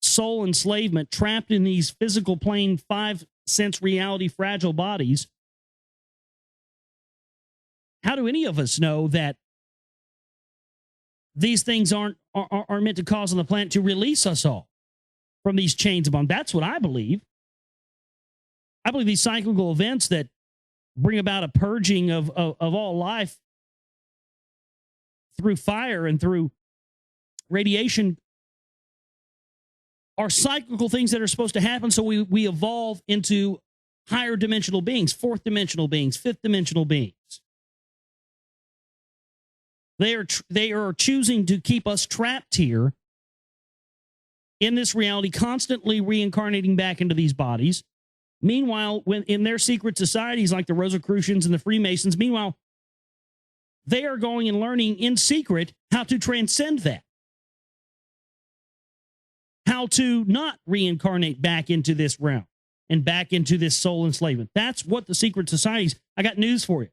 [SPEAKER 1] soul enslavement, trapped in these physical plane 5-sense reality fragile bodies, how do any of us know that these things aren't meant to cause on the planet to release us all from these chains of bond? That's what I believe. I believe these cyclical events that bring about a purging of all life through fire and through radiation are cyclical things that are supposed to happen, so we evolve into higher dimensional beings, fourth dimensional beings, fifth dimensional beings. They are choosing to keep us trapped here in this reality, constantly reincarnating back into these bodies. Meanwhile, when in their secret societies like the Rosicrucians and the Freemasons, they are going and learning in secret how to transcend that. How to not reincarnate back into this realm and back into this soul enslavement. That's what the secret societies, I got news for you.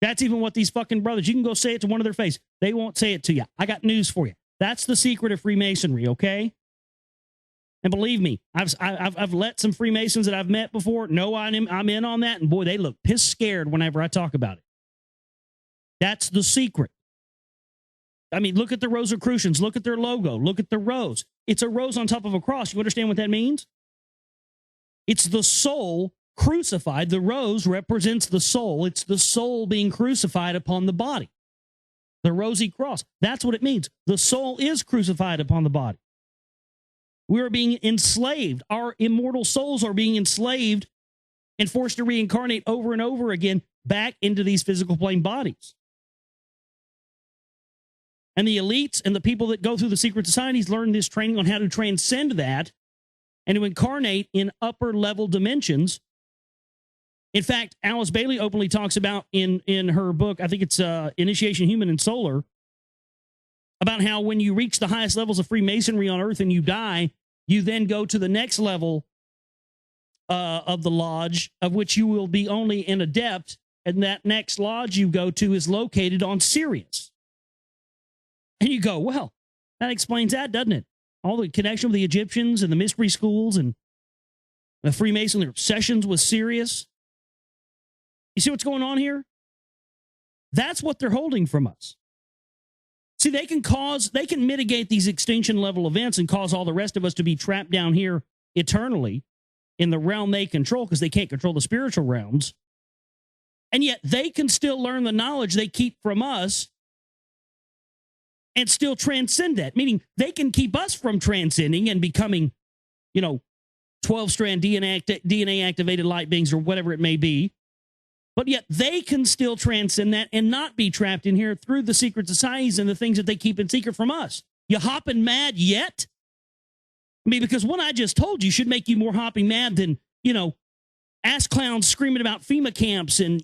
[SPEAKER 1] That's even what these fucking brothers, you can go say it to one of their face. They won't say it to you. I got news for you. That's the secret of Freemasonry, okay? And believe me, I've let some Freemasons that I've met before know I'm in on that, and boy, they look piss scared whenever I talk about it. That's the secret. I mean, look at the Rosicrucians. Look at their logo. Look at the rose. It's a rose on top of a cross. You understand what that means? It's the soul crucified. The rose represents the soul. It's the soul being crucified upon the body. The rosy cross. That's what it means. The soul is crucified upon the body. We are being enslaved. Our immortal souls are being enslaved and forced to reincarnate over and over again back into these physical plane bodies. And the elites and the people that go through the secret societies learn this training on how to transcend that and to incarnate in upper level dimensions. In fact, Alice Bailey openly talks about in her book, I think it's Initiation Human and Solar, about how when you reach the highest levels of Freemasonry on Earth and you die, you then go to the next level of the lodge, of which you will be only an adept, and that next lodge you go to is located on Sirius. And you go, well, that explains that, doesn't it? All the connection with the Egyptians and the mystery schools and the Freemason, their obsessions with Sirius. You see what's going on here? That's what they're holding from us. See, they can mitigate these extinction level events and cause all the rest of us to be trapped down here eternally in the realm they control because they can't control the spiritual realms. And yet they can still learn the knowledge they keep from us and still transcend that, meaning they can keep us from transcending and becoming, 12-strand DNA activated light beings or whatever it may be. But yet they can still transcend that and not be trapped in here through the secret societies and the things that they keep in secret from us. You hopping mad yet? I mean, because what I just told you should make you more hopping mad than, ass clowns screaming about FEMA camps and,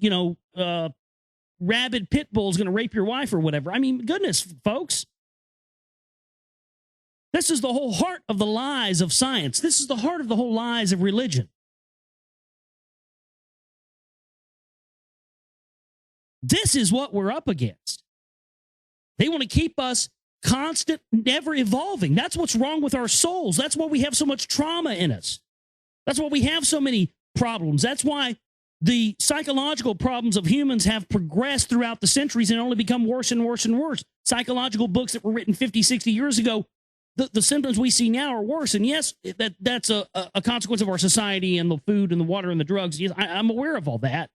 [SPEAKER 1] rabid pit bulls going to rape your wife or whatever. I mean, goodness, folks. This is the whole heart of the lies of science. This is the heart of the whole lies of religion. This is what we're up against. They want to keep us constant, never evolving. That's what's wrong with our souls. That's why we have so much trauma in us. That's why we have so many problems. That's why the psychological problems of humans have progressed throughout the centuries and only become worse and worse and worse. Psychological books that were written 50, 60 years ago, the symptoms we see now are worse. And yes, that's a consequence of our society and the food and the water and the drugs. Yes, I'm aware of all that.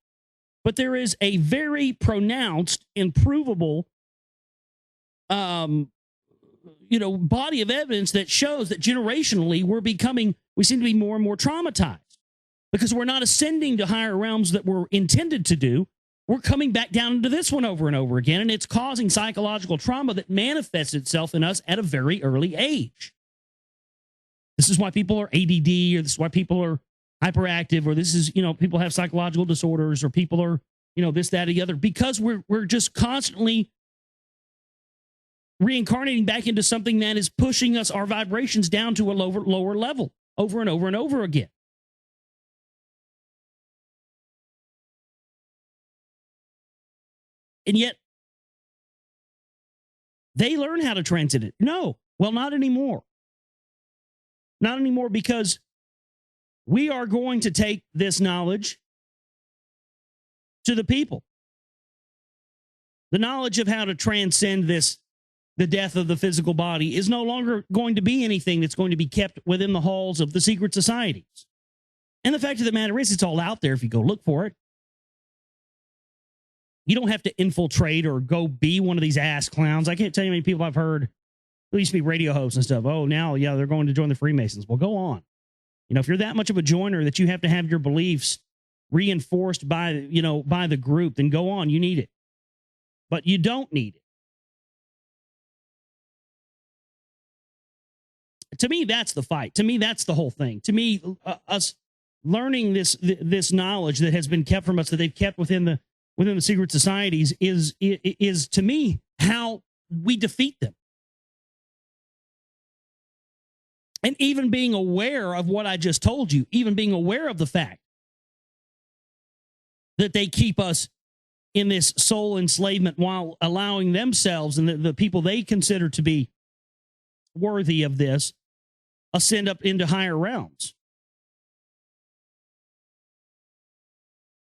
[SPEAKER 1] But there is a very pronounced, improvable, body of evidence that shows that generationally we seem to be more and more traumatized because we're not ascending to higher realms that we're intended to do. We're coming back down into this one over and over again, and it's causing psychological trauma that manifests itself in us at a very early age. This is why people are ADD, or this is why people are hyperactive, or this is, people have psychological disorders, or people are, this, that, or the other, because we're just constantly reincarnating back into something that is pushing us, our vibrations down to a lower level over and over and over again. And yet, they learn how to transcend it. No, well, not anymore. Not anymore, because we are going to take this knowledge to the people. The knowledge of how to transcend the death of the physical body, is no longer going to be anything that's going to be kept within the halls of the secret societies. And the fact of the matter is, it's all out there if you go look for it. You don't have to infiltrate or go be one of these ass clowns. I can't tell you how many people I've heard who used to be radio hosts and stuff. Oh, now, yeah, they're going to join the Freemasons. Well, go on. If you're that much of a joiner that you have to have your beliefs reinforced by the group, then go on. You need it. But you don't need it. To me, that's the fight. To me, that's the whole thing. To me, us learning this knowledge that has been kept from us, that they've kept within the secret societies, is to me how we defeat them. And even being aware of what I just told you, even being aware of the fact that they keep us in this soul enslavement while allowing themselves and the people they consider to be worthy of this ascend up into higher realms.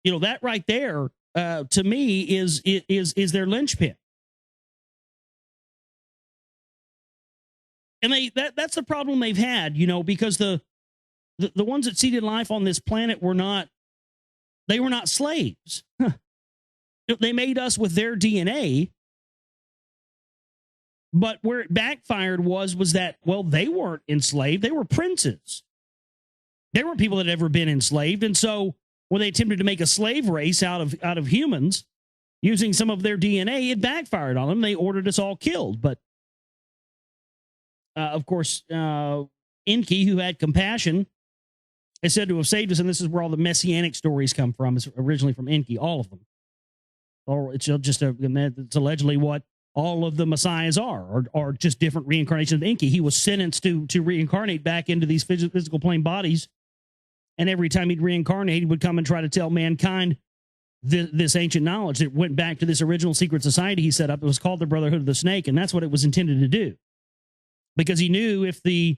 [SPEAKER 1] That right there, to me, is their linchpin. And that's the problem they've had, because the ones that seeded life on this planet were not slaves. They made us with their DNA. But where it backfired was that, well, they weren't enslaved. They were princes. They weren't people that had ever been enslaved. And so when they attempted to make a slave race out of humans using some of their DNA, it backfired on them. They ordered us all killed. But of course, Enki, who had compassion, is said to have saved us. And this is where all the messianic stories come from. It's originally from Enki, all of them. Or it's just it's allegedly what all of the messiahs are just different reincarnations of Enki. He was sentenced to reincarnate back into these physical plane bodies. And every time he'd reincarnate, he would come and try to tell mankind this ancient knowledge that went back to this original secret society he set up. It was called the Brotherhood of the Snake, and that's what it was intended to do. Because he knew if the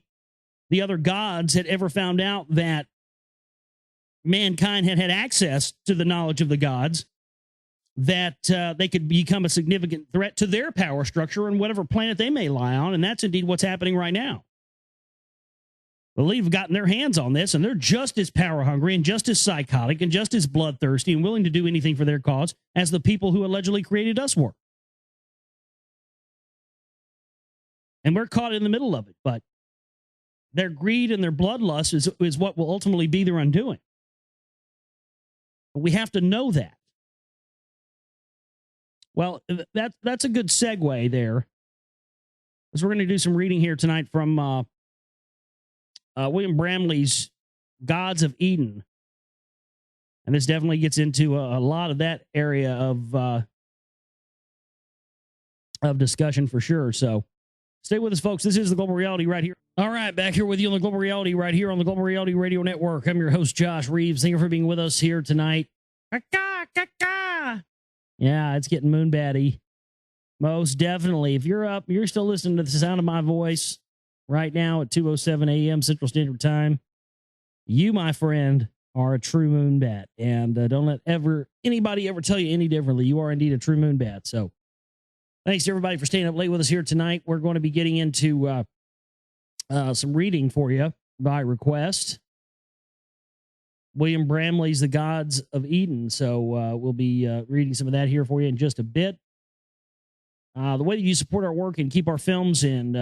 [SPEAKER 1] other gods had ever found out that mankind had access to the knowledge of the gods, that they could become a significant threat to their power structure and whatever planet they may lie on. And that's indeed what's happening right now. The League have gotten their hands on this, and they're just as power hungry and just as psychotic and just as bloodthirsty and willing to do anything for their cause as the people who allegedly created us were. And we're caught in the middle of it, but their greed and their bloodlust is what will ultimately be their undoing. But we have to know that. Well, that's a good segue there, because we're going to do some reading here tonight from William Bramley's Gods of Eden. And this definitely gets into a lot of that area of discussion for sure. So stay with us, folks. This is the Global Reality right here. All right, back here with you on the Global Reality right here on the Global Reality Radio Network. I'm your host, Josh Reeves. Thank you for being with us here tonight. Yeah, it's getting moonbatty. Most definitely. If you're up, you're still listening to the sound of my voice right now at 2:07 a.m. Central Standard Time, you, my friend, are a true moonbat. And don't let anybody ever tell you any differently. You are indeed a true moonbat. So thanks to everybody for staying up late with us here tonight. We're going to be getting into some reading for you by request. William Bramley's The Gods of Eden. So we'll be reading some of that here for you in just a bit. The way that you support our work and keep our films and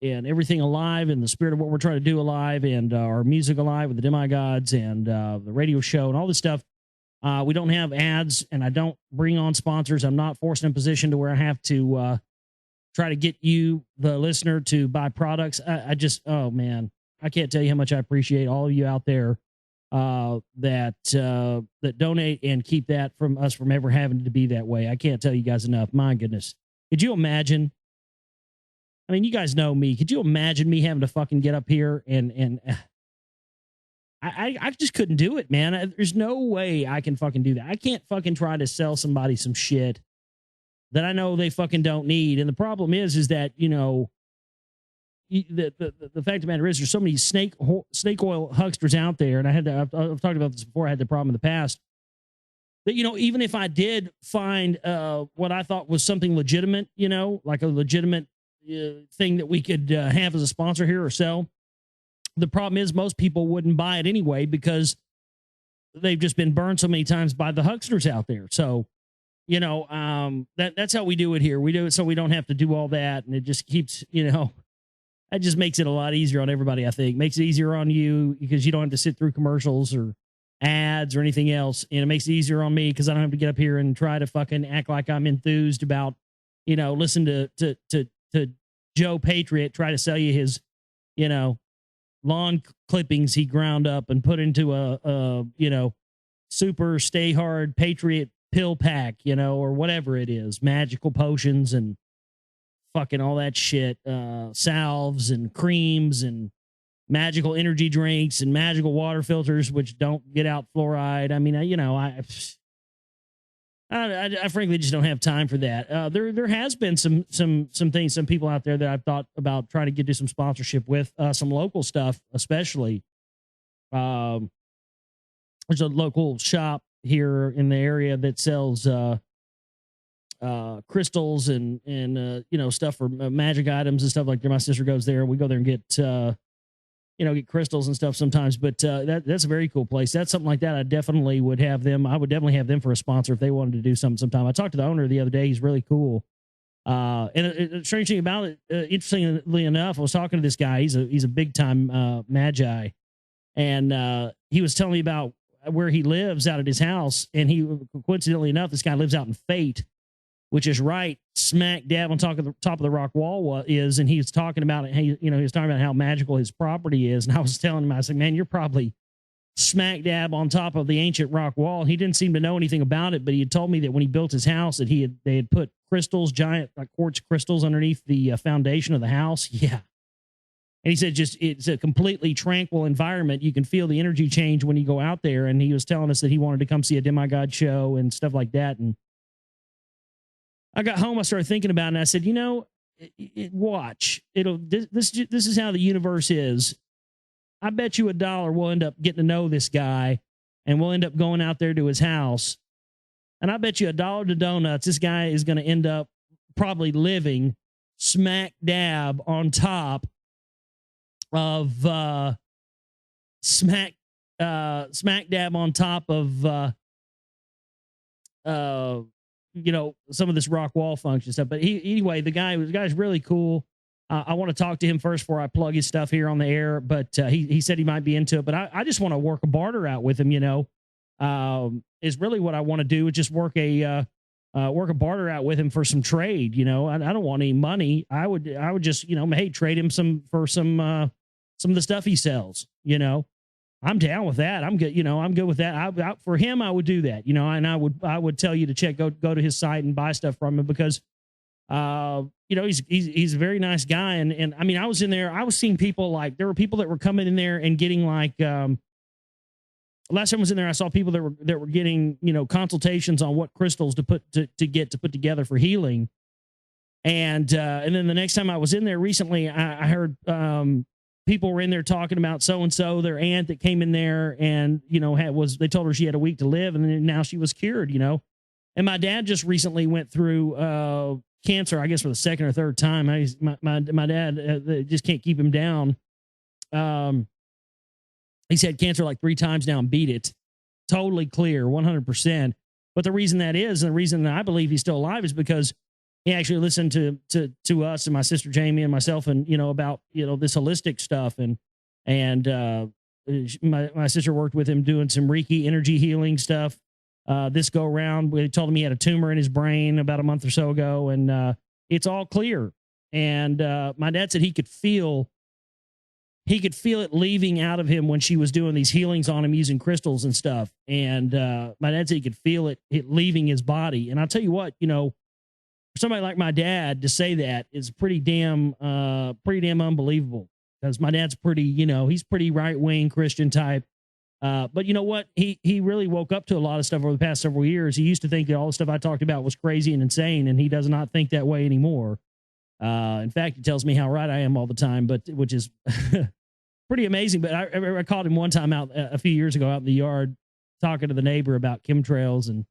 [SPEAKER 1] everything alive in the spirit of what we're trying to do alive, and our music alive with the demigods and the radio show and all this stuff. We don't have ads, and I don't bring on sponsors. I'm not forced in a position to where I have to try to get you, the listener, to buy products. Oh man, I can't tell you how much I appreciate all of you out there that donate and keep that from us from ever having to be that way. I can't tell you guys enough. My goodness. Could you imagine? I mean, you guys know me. Could you imagine me having to fucking get up here and I just couldn't do it, man. There's no way I can fucking do that. I can't fucking try to sell somebody some shit that I know they fucking don't need. And the problem is that, you know, the fact of the matter is there's so many snake oil hucksters out there. And I've talked about this before. I had the problem in the past that, you know, even if I did find what I thought was something legitimate, you know, like a legitimate thing that we could have as a sponsor here or sell, the problem is most people wouldn't buy it anyway because they've just been burned so many times by the hucksters out there. So, you know, that's how we do it here. We do it so we don't have to do all that. And it just keeps, you know, that just makes it a lot easier on everybody, I think. Makes it easier on you because you don't have to sit through commercials or ads or anything else. And it makes it easier on me because I don't have to get up here and try to fucking act like I'm enthused about, you know, listen to Joe Patriot try to sell you his, you know, lawn clippings he ground up and put into a you know, super stay hard Patriot pill pack, you know, or whatever it is, magical potions and fucking all that shit, salves and creams and magical energy drinks and magical water filters which don't get out fluoride. I mean, you know, I frankly just don't have time for that. There has been some things, some people out there that I've thought about trying to get to some sponsorship with, some local stuff, especially. There's a local shop here in the area that sells crystals and you know, stuff for magic items and stuff like that. My sister goes there. We go there and get you know, get crystals and stuff sometimes, but that's a very cool place. That's something like that. I definitely would have them. I would definitely have them for a sponsor if they wanted to do something sometime. I talked to the owner the other day. He's really cool. And a strange thing about it, interestingly enough, I was talking to this guy. He's a big time magi, and he was telling me about where he lives out at his house. And he, coincidentally enough, this guy lives out in Fate, which is right smack dab on top of the rock wall is. And he was talking about it. Hey, you know, he was talking about how magical his property is. And I was telling him, I said, man, you're probably smack dab on top of the ancient rock wall. He didn't seem to know anything about it, but he had told me that when he built his house that they had put crystals, giant like quartz crystals underneath the foundation of the house. Yeah. And he said just it's a completely tranquil environment. You can feel the energy change when you go out there. And he was telling us that he wanted to come see a demigod show and stuff like that. And I got home, I started thinking about it, and I said, watch. This is how the universe is. I bet you $1 we'll end up getting to know this guy, and we'll end up going out there to his house. And I bet you $1 to donuts, this guy is going to end up probably living smack dab on top of smack dab on top of some of this rock wall function stuff. But anyway, the guy's really cool. I want to talk to him first before I plug his stuff here on the air, but he said he might be into it. But I just want to work a barter out with him, is really what I want to do, is just work a barter out with him for some trade. I don't want any money. I would just, hey, trade him some of the stuff he sells. I'm down with that. I'm good. I'm good with that. For him, I would do that, and I would tell you to go to his site and buy stuff from him, because, he's a very nice guy. And I mean, I was in there, I was seeing people, like, there were people that were coming in there and getting last time I was in there, I saw people that were getting, consultations on what crystals to put together for healing. And then the next time I was in there recently, I heard, people were in there talking about so-and-so, their aunt that came in there and, they told her she had a week to live, and then now she was cured, And my dad just recently went through cancer, I guess for the second or third time. My dad just can't keep him down. He's had cancer like 3 times now and beat it. Totally clear, 100%. But the reason that is, and the reason that I believe he's still alive, is because he actually listened to us and my sister Jamie and myself, and about this holistic stuff, and my sister worked with him doing some Reiki energy healing stuff. This go around, we told him he had a tumor in his brain about a month or so ago, and it's all clear. And my dad said he could feel it leaving out of him when she was doing these healings on him using crystals and stuff. And my dad said he could feel it leaving his body. And I'll tell you what, for somebody like my dad to say that is pretty damn unbelievable, because my dad's pretty, he's pretty right-wing Christian type. But you know what? He really woke up to a lot of stuff over the past several years. He used to think that all the stuff I talked about was crazy and insane, and he does not think that way anymore. In fact, he tells me how right I am all the time, which is pretty amazing. But I caught him one time out a few years ago out in the yard talking to the neighbor about chemtrails and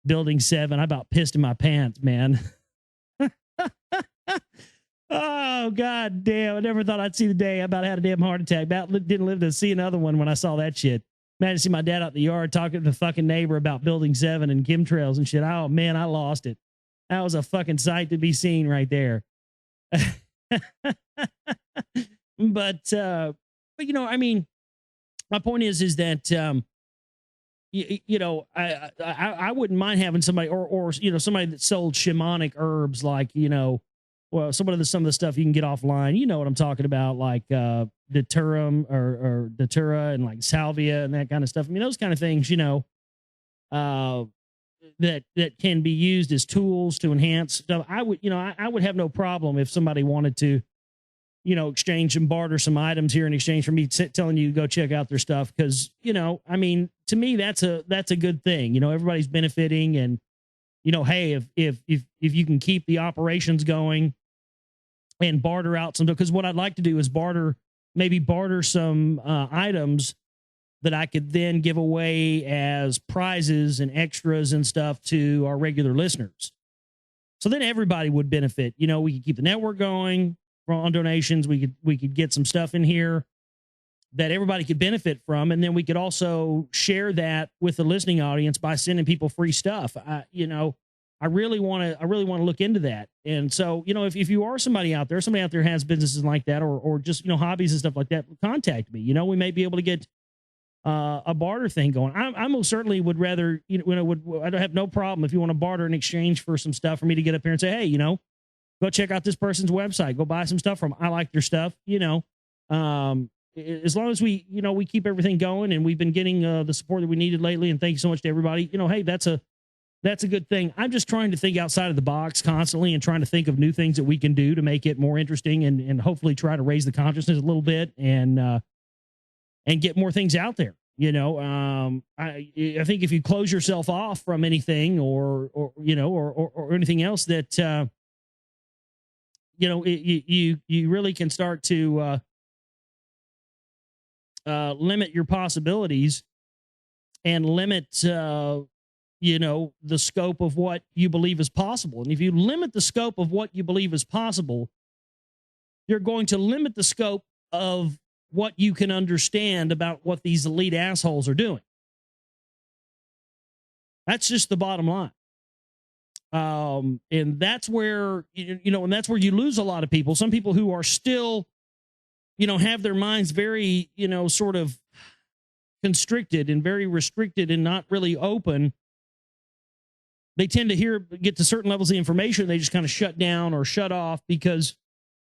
[SPEAKER 1] Building 7. I about pissed in my pants, man. Oh, God damn. I never thought I'd see the day. I about had a damn heart attack. About didn't live to see another one when I saw that shit. Man, to see my dad out in the yard talking to the fucking neighbor about Building 7 and chemtrails and shit. Oh, man, I lost it. That was a fucking sight to be seen right there. But I mean, my point is that, I wouldn't mind having somebody or somebody that sold shamanic herbs, like, some of the stuff you can get offline. You know what I'm talking about, like Datura or Datura and like salvia and that kind of stuff. I mean, those kind of things, that can be used as tools to enhance stuff. I would have no problem if somebody wanted to, exchange and barter some items here in exchange for me telling you to go check out their stuff. Because, I mean, to me, that's a good thing. Everybody's benefiting, and, hey, if you can keep the operations going and barter out some, because what I'd like to do is barter some items that I could then give away as prizes and extras and stuff to our regular listeners. So then everybody would benefit. We could keep the network going on donations. We could get some stuff in here that everybody could benefit from. And then we could also share that with the listening audience by sending people free stuff. I really want to look into that. And so, if you are somebody out there has businesses like that, or just, hobbies and stuff like that, contact me. We may be able to get a barter thing going. I most certainly would rather, I don't have no problem if you want to barter in exchange for some stuff for me to get up here and say, hey, go check out this person's website, go buy some stuff from them. I like their stuff, as long as we keep everything going, and we've been getting the support that we needed lately. And thank you so much to everybody. Hey, that's that's a good thing. I'm just trying to think outside of the box constantly and trying to think of new things that we can do to make it more interesting and hopefully try to raise the consciousness a little bit and get more things out there. You know, I think if you close yourself off from anything or anything else that, you really can start to limit your possibilities and limit, the scope of what you believe is possible. And if you limit the scope of what you believe is possible, you're going to limit the scope of what you can understand about what these elite assholes are doing. That's just the bottom line. And that's where, and that's where you lose a lot of people. Some people who are still, have their minds very, sort of constricted and very restricted and not really open. They tend to get to certain levels of information. They just kind of shut down or shut off because,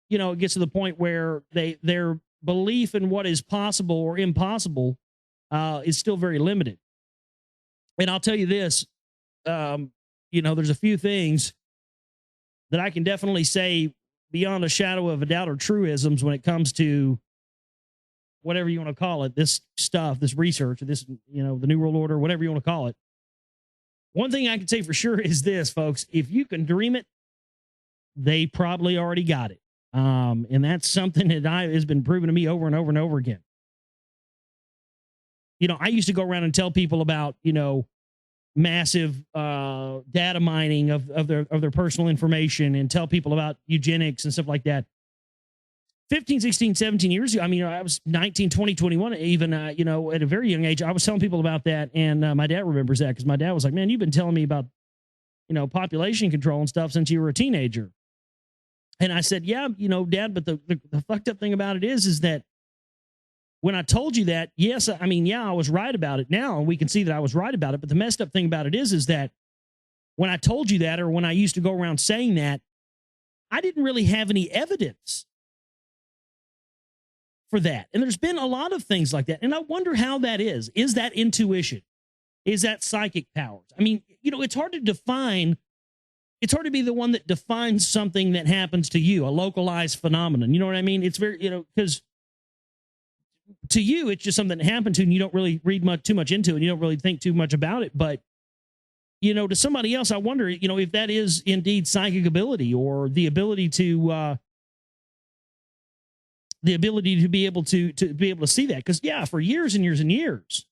[SPEAKER 1] it gets to the point where their belief in what is possible or impossible is still very limited. And I'll tell you this, there's a few things that I can definitely say beyond a shadow of a doubt are truisms when it comes to whatever you want to call it, this stuff, this research, this, the New World Order, whatever you want to call it. One thing I can say for sure is this, folks, if you can dream it, they probably already got it. And that's something that has been proven to me over and over and over again. I used to go around and tell people about, massive data mining of their personal information and tell people about eugenics and stuff like that. 15, 16, 17 years ago, I was 19, 20, 21, even, at a very young age, I was telling people about that. And my dad remembers that because my dad was like, man, you've been telling me about, population control and stuff since you were a teenager. And I said, yeah, Dad, but the fucked up thing about it is that when I told you that, yes, I was right about it now, and we can see that I was right about it. But the messed up thing about it is that when I told you that, or when I used to go around saying that, I didn't really have any evidence for that. And there's been a lot of things like that. And I wonder how that is. Is that intuition? Is that psychic powers? It's hard to define. It's hard to be the one that defines something that happens to you, a localized phenomenon. You know what I mean? It's very, because to you, it's just something that happened to you and you don't really read too much into it. And you don't really think too much about it. But, to somebody else, I wonder, if that is indeed psychic ability or the ability to be able to see that. Because, yeah, for years and years and years,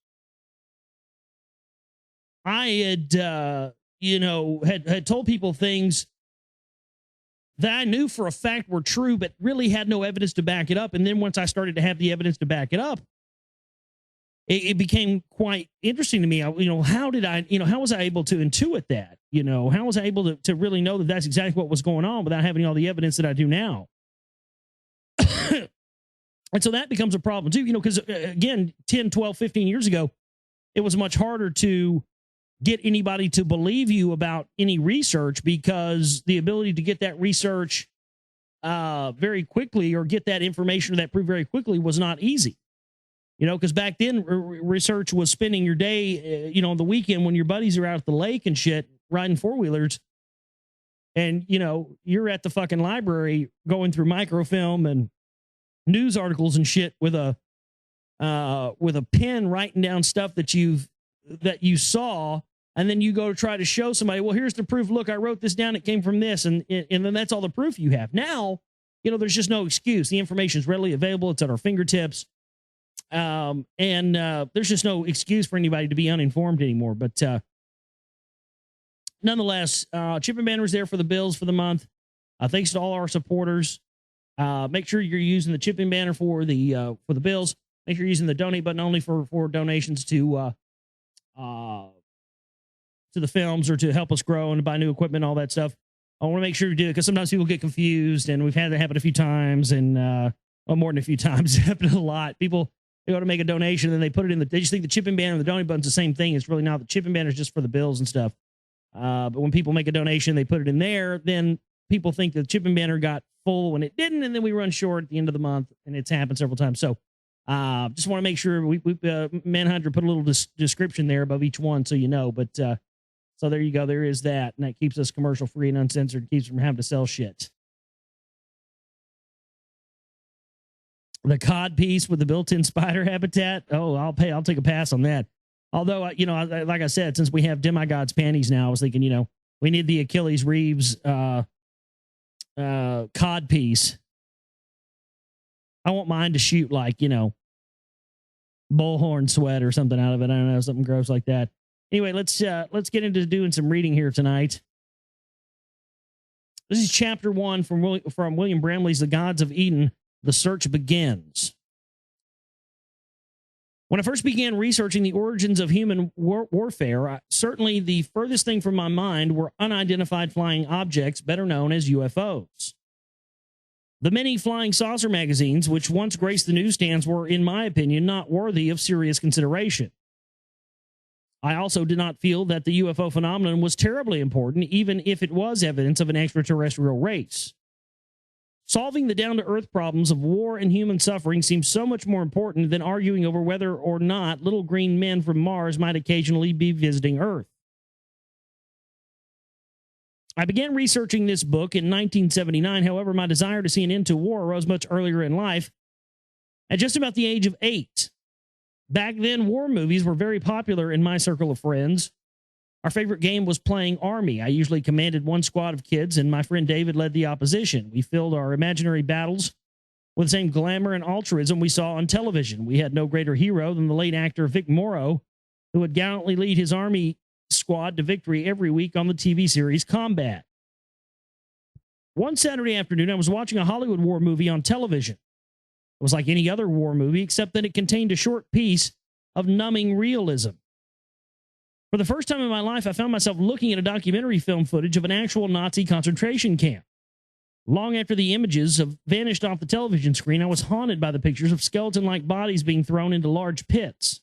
[SPEAKER 1] I had, had told people things that I knew for a fact were true, but really had no evidence to back it up. And then once I started to have the evidence to back it up, it became quite interesting to me. How was I able to intuit that? How was I able to really know that that's exactly what was going on without having all the evidence that I do now? And so that becomes a problem too, because again, 10, 12, 15 years ago, it was much harder to get anybody to believe you about any research because the ability to get that research very quickly or get that information or that proof very quickly was not easy. Because back then research was spending your day, on the weekend when your buddies are out at the lake and shit, riding four-wheelers. And, you're at the fucking library going through microfilm and news articles and shit with a pen writing down stuff that you saw, and then you go to try to show somebody, well, here's the proof. Look, I wrote this down. It came from this. And then that's all the proof you have. Now, there's just no excuse. The information is readily available. It's at our fingertips. And there's just no excuse for anybody to be uninformed anymore. But nonetheless, Chip and Banner is there for the bills for the month. Thanks to all our supporters. Make sure you're using the Chip and Banner for the bills. Make sure you're using the donate button only for donations to the films or to help us grow and to buy new equipment, all that stuff. I want to make sure you do it because sometimes people get confused, and we've had that happen a few times, and more than a few times. It happened a lot. People, they go to make a donation and they put it in they just think the Chip and Banner and the donate button's the same thing. It's really not. The Chip and Banner is just for the bills and stuff. But when people make a donation, they put it in there, then people think the Chip and Banner got full when it didn't, and then we run short at the end of the month, and it's happened several times. So just want to make sure we Manhunter put a little description there above each one so you know. But So there you go. There is that. And that keeps us commercial free and uncensored, keeps from having to sell shit. The cod piece with the built-in spider habitat. Oh, I'll take a pass on that. Although, like I said, since we have Demigod's panties now, I was thinking, we need the Achilles Reeves cod piece. I want mine to shoot like, bullhorn sweat or something out of it. I don't know, something gross like that. Anyway, let's get into doing some reading here tonight. This is chapter 1 from William Bramley's The Gods of Eden. The Search Begins. When I first began researching the origins of human warfare, certainly the furthest thing from my mind were unidentified flying objects, better known as UFOs. The many flying saucer magazines, which once graced the newsstands, were, in my opinion, not worthy of serious consideration. I also did not feel that the UFO phenomenon was terribly important, even if it was evidence of an extraterrestrial race. Solving the down-to-earth problems of war and human suffering seems so much more important than arguing over whether or not little green men from Mars might occasionally be visiting Earth. I began researching this book in 1979. However, my desire to see an end to war arose much earlier in life, at just about the age of 8. Back then, war movies were very popular in my circle of friends. Our favorite game was playing Army. I usually commanded one squad of kids, and my friend David led the opposition. We filled our imaginary battles with the same glamour and altruism we saw on television. We had no greater hero than the late actor Vic Morrow, who would gallantly lead his Army squad to victory every week on the TV series Combat. One Saturday afternoon, I was watching a Hollywood war movie on television. It was like any other war movie, except that it contained a short piece of numbing realism. For the first time in my life, I found myself looking at a documentary film footage of an actual Nazi concentration camp. Long after the images have vanished off the television screen, I was haunted by the pictures of skeleton-like bodies being thrown into large pits.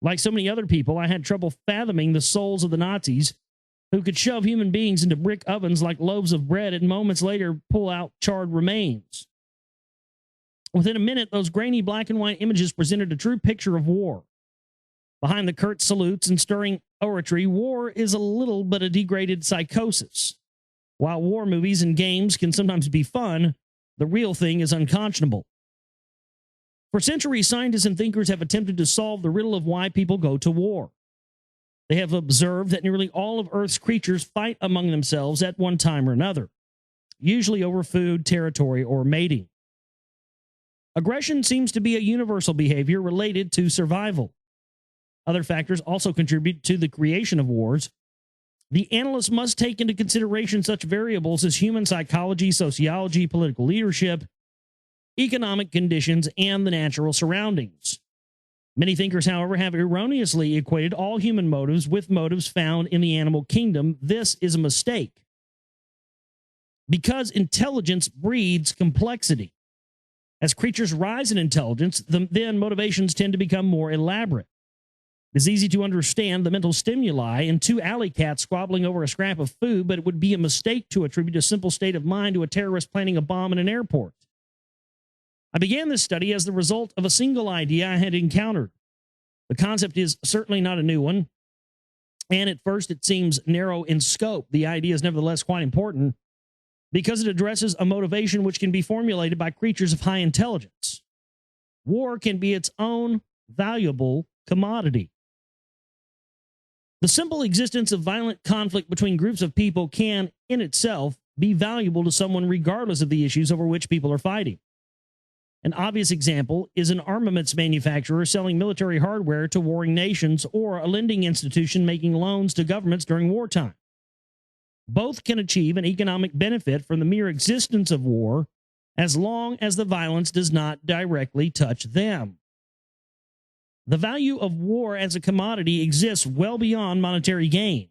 [SPEAKER 1] Like so many other people, I had trouble fathoming the souls of the Nazis, who could shove human beings into brick ovens like loaves of bread and moments later pull out charred remains. Within a minute, those grainy black and white images presented a true picture of war. Behind the curt salutes and stirring oratory, war is a little but a degraded psychosis. While war movies and games can sometimes be fun, the real thing is unconscionable. For centuries, scientists and thinkers have attempted to solve the riddle of why people go to war. They have observed that nearly all of Earth's creatures fight among themselves at one time or another, usually over food, territory, or mating. Aggression seems to be a universal behavior related to survival. Other factors also contribute to the creation of wars. The analyst must take into consideration such variables as human psychology, sociology, political leadership, economic conditions, and the natural surroundings. Many thinkers, however, have erroneously equated all human motives with motives found in the animal kingdom. This is a mistake, because intelligence breeds complexity. As creatures rise in intelligence, then motivations tend to become more elaborate. It's easy to understand the mental stimuli in two alley cats squabbling over a scrap of food, but it would be a mistake to attribute a simple state of mind to a terrorist planting a bomb in an airport. I began this study as the result of a single idea I had encountered. The concept is certainly not a new one, and at first it seems narrow in scope. The idea is nevertheless quite important because it addresses a motivation which can be formulated by creatures of high intelligence. War can be its own valuable commodity. The simple existence of violent conflict between groups of people can, in itself, be valuable to someone regardless of the issues over which people are fighting. An obvious example is an armaments manufacturer selling military hardware to warring nations, or a lending institution making loans to governments during wartime. Both can achieve an economic benefit from the mere existence of war, as long as the violence does not directly touch them. The value of war as a commodity exists well beyond monetary gain.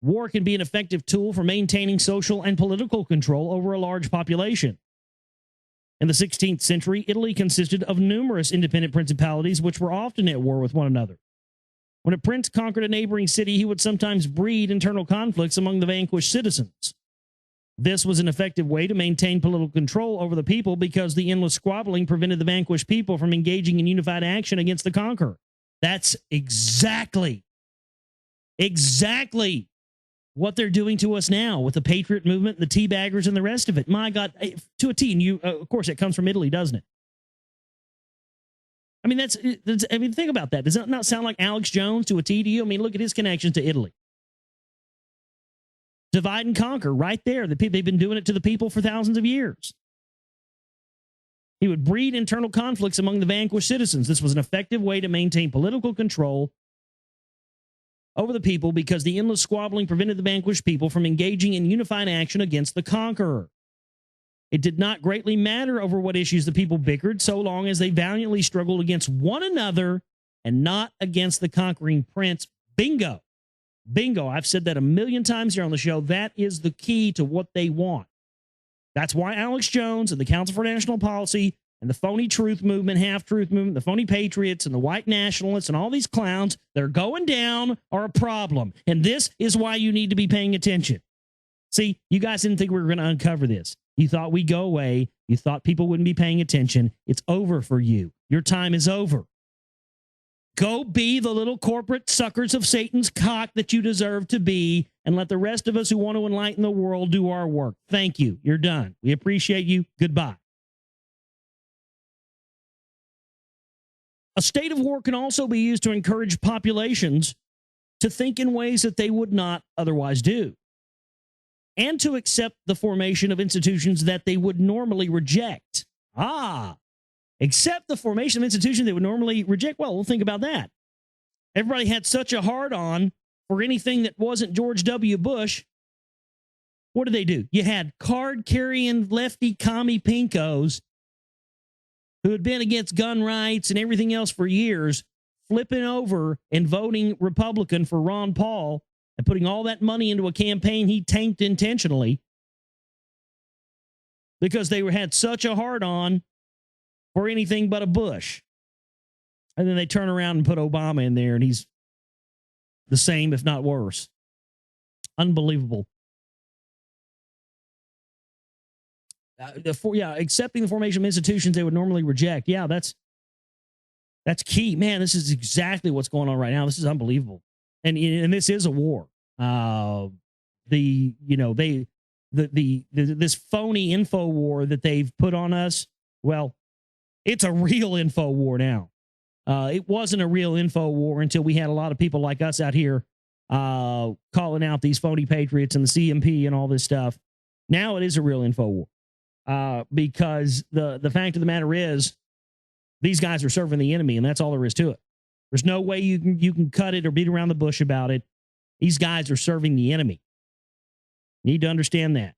[SPEAKER 1] War can be an effective tool for maintaining social and political control over a large population. In the 16th century, Italy consisted of numerous independent principalities which were often at war with one another. When a prince conquered a neighboring city, he would sometimes breed internal conflicts among the vanquished citizens. This was an effective way to maintain political control over the people because the endless squabbling prevented the vanquished people from engaging in unified action against the conqueror. That's exactly Exactly what they're doing to us now with the Patriot movement, the teabaggers, and the rest of it. My God, to a T. And you, of course, it comes from Italy, doesn't it? I mean, I mean, think about that. Does that not sound like Alex Jones to a T to you? I mean, look at his connections to Italy. Divide and conquer right there. They've been doing it to the people for thousands of years. He would breed internal conflicts among the vanquished citizens. This was an effective way to maintain political control over the people because the endless squabbling prevented the vanquished people from engaging in unified action against the conqueror. It did not greatly matter over what issues the people bickered so long as they valiantly struggled against one another and not against the conquering prince. Bingo. Bingo. I've said that a million times here on the show. That is the key to what they want. That's why Alex Jones and the Council for National Policy and the phony truth movement, half-truth movement, the phony patriots and the white nationalists and all these clowns that are going down are a problem. And this is why you need to be paying attention. See, you guys didn't think we were going to uncover this. You thought we'd go away. You thought people wouldn't be paying attention. It's over for you. Your time is over. Go be the little corporate suckers of Satan's cock that you deserve to be, and let the rest of us who want to enlighten the world do our work. Thank you. You're done. We appreciate you. Goodbye. A state of war can also be used to encourage populations to think in ways that they would not otherwise do, and to accept the formation of institutions that they would normally reject. Accept the formation of institutions they would normally reject. Well, we'll think about that. Everybody had such a hard-on for anything that wasn't George W. Bush. What did they do? You had card-carrying lefty commie pinkos who had been against gun rights and everything else for years, flipping over and voting Republican for Ron Paul and putting all that money into a campaign he tanked intentionally because they had such a hard-on for anything but a Bush. And then they turn around and put Obama in there, and he's the same, if not worse. Unbelievable. Accepting the formation of institutions they would normally reject. Yeah, that's key. Man, this is exactly what's going on right now. This is unbelievable. And this is a war. This phony info war that they've put on us, well, it's a real info war now. It wasn't a real info war until we had a lot of people like us out here calling out these phony patriots and the CMP and all this stuff. Now it is a real info war because the fact of the matter is these guys are serving the enemy, and that's all there is to it. There's no way you can cut it or beat around the bush about it. These guys are serving the enemy. Need to understand that.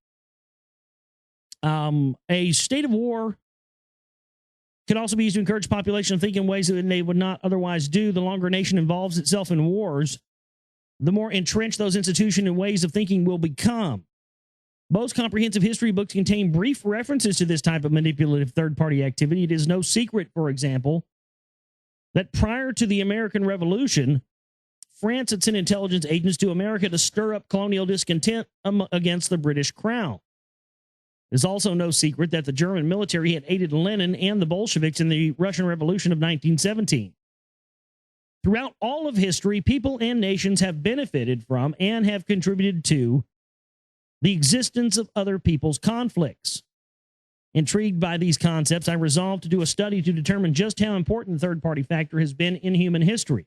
[SPEAKER 1] A state of war can also be used to encourage population to think in ways that they would not otherwise do. The longer a nation involves itself in wars, the more entrenched those institutions and ways of thinking will become. Most comprehensive history books contain brief references to this type of manipulative third-party activity. It is no secret, for example, that prior to the American Revolution, France had sent intelligence agents to America to stir up colonial discontent against the British crown. It's also no secret that the German military had aided Lenin and the Bolsheviks in the Russian Revolution of 1917. Throughout all of history, people and nations have benefited from and have contributed to the existence of other people's conflicts. Intrigued by these concepts, I resolved to do a study to determine just how important the third-party factor has been in human history.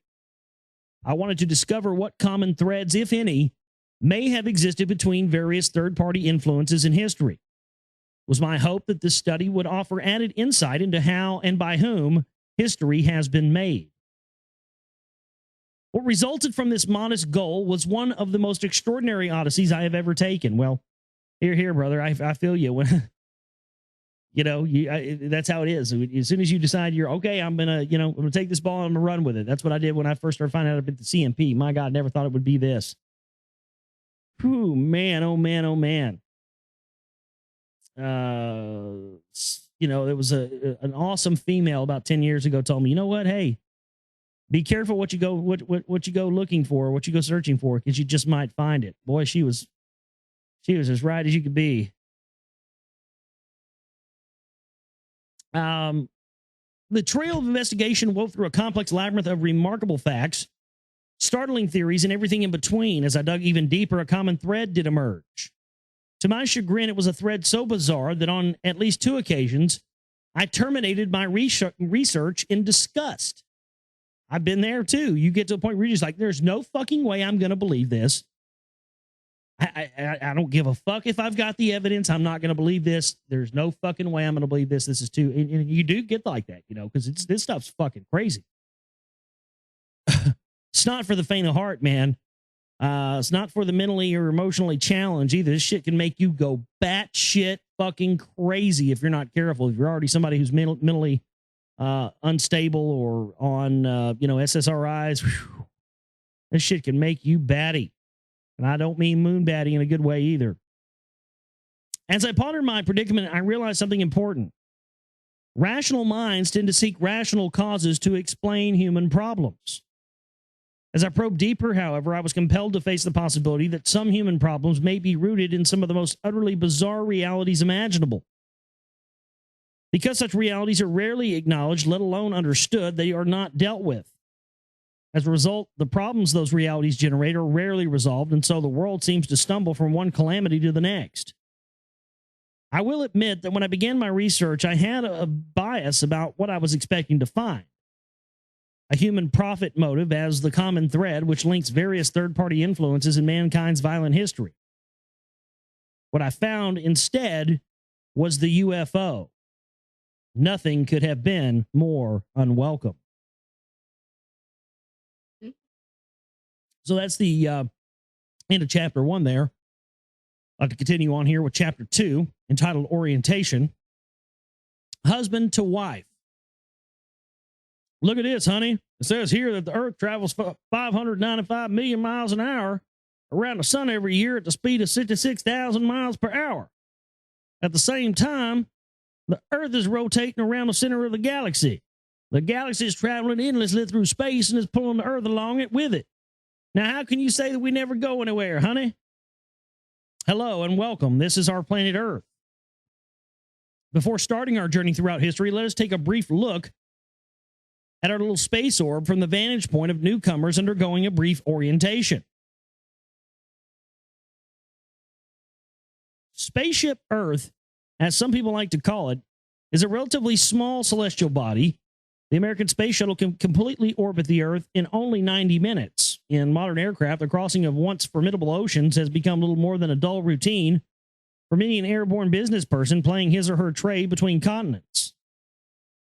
[SPEAKER 1] I wanted to discover what common threads, if any, may have existed between various third-party influences in history. It was my hope that this study would offer added insight into how and by whom history has been made. What resulted from this modest goal was one of the most extraordinary odysseys I have ever taken. Well, here, brother, I feel you. When that's how it is. As soon as you decide you're okay, I'm gonna take this ball and I'm gonna run with it. That's what I did when I first started finding out about the CMP. My God, never thought it would be this. Whew, man, oh man, oh man. There was an awesome female about 10 years ago told me, you know what? Hey, be careful what you go looking for, what you go searching for, because you just might find it. Boy, she was as right as you could be. The trail of investigation wove through a complex labyrinth of remarkable facts startling theories, and everything in between. As I dug even deeper, a common thread did emerge. To my chagrin, it was a thread so bizarre that on at least 2 occasions, I terminated my research in disgust. I've been there too. You get to a point where you're just like, there's no fucking way I'm going to believe this. I don't give a fuck if I've got the evidence. I'm not going to believe this. There's no fucking way I'm going to believe this. This is too, and you do get like that, you know, because this stuff's fucking crazy. It's not for the faint of heart, man. It's not for the mentally or emotionally challenged either. This shit can make you go batshit fucking crazy if you're not careful. If you're already somebody who's mentally unstable or on, SSRIs, whew, this shit can make you batty. And I don't mean moonbatty in a good way either. As I pondered my predicament, I realized something important. Rational minds tend to seek rational causes to explain human problems. As I probed deeper, however, I was compelled to face the possibility that some human problems may be rooted in some of the most utterly bizarre realities imaginable. Because such realities are rarely acknowledged, let alone understood, they are not dealt with. As a result, the problems those realities generate are rarely resolved, and so the world seems to stumble from one calamity to the next. I will admit that when I began my research, I had a bias about what I was expecting to find. A human profit motive as the common thread which links various third-party influences in mankind's violent history. What I found instead was the UFO. Nothing could have been more unwelcome. So that's the end of chapter 1 there. I'd like to continue on here with chapter 2, entitled Orientation. Husband to wife. Look at this, honey. It says here that the Earth travels 595 million miles an hour around the sun every year at the speed of 66,000 miles per hour. At the same time, the Earth is rotating around the center of the galaxy. The galaxy is traveling endlessly through space and is pulling the Earth along it with it. Now, how can you say that we never go anywhere, honey? Hello and welcome. This is our planet Earth. Before starting our journey throughout history, let us take a brief look at our little space orb from the vantage point of newcomers undergoing a brief orientation. Spaceship Earth, as some people like to call it, is a relatively small celestial body. The American Space Shuttle can completely orbit the Earth in only 90 minutes. In modern aircraft, the crossing of once formidable oceans has become little more than a dull routine for many an airborne business person playing his or her trade between continents.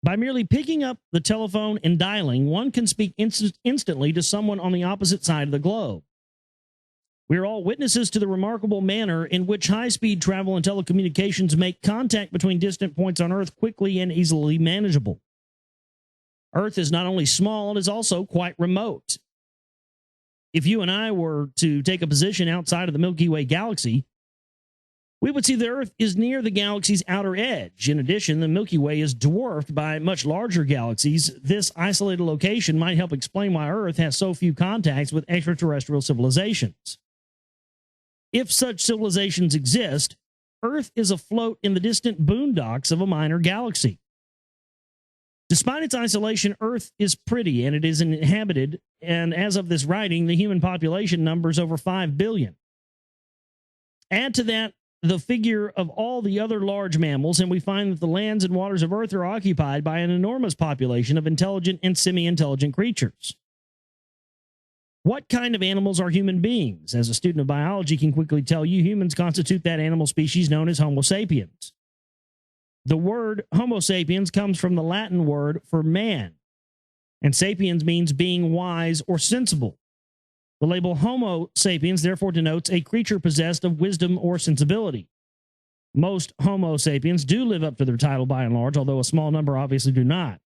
[SPEAKER 1] By merely picking up the telephone and dialing, one can speak instantly to someone on the opposite side of the globe. We are all witnesses to the remarkable manner in which high-speed travel and telecommunications make contact between distant points on Earth quickly and easily manageable. Earth is not only small, it is also quite remote. If you and I were to take a position outside of the Milky Way galaxy, we would see the Earth is near the galaxy's outer edge. In addition, the Milky Way is dwarfed by much larger galaxies. This isolated location might help explain why Earth has so few contacts with extraterrestrial civilizations. If such civilizations exist, Earth is afloat in the distant boondocks of a minor galaxy. Despite its isolation, Earth is pretty and it is inhabited, and as of this writing, the human population numbers over 5 billion. Add to that the figure of all the other large mammals, and we find that the lands and waters of Earth are occupied by an enormous population of intelligent and semi-intelligent creatures. What kind of animals are human beings? As a student of biology can quickly tell you, humans constitute that animal species known as Homo sapiens. The word Homo sapiens comes from the Latin word for man, and sapiens means being wise or sensible. The label Homo sapiens therefore denotes a creature possessed of wisdom or sensibility. Most Homo sapiens do live up to their title by and large, although a small number obviously do not.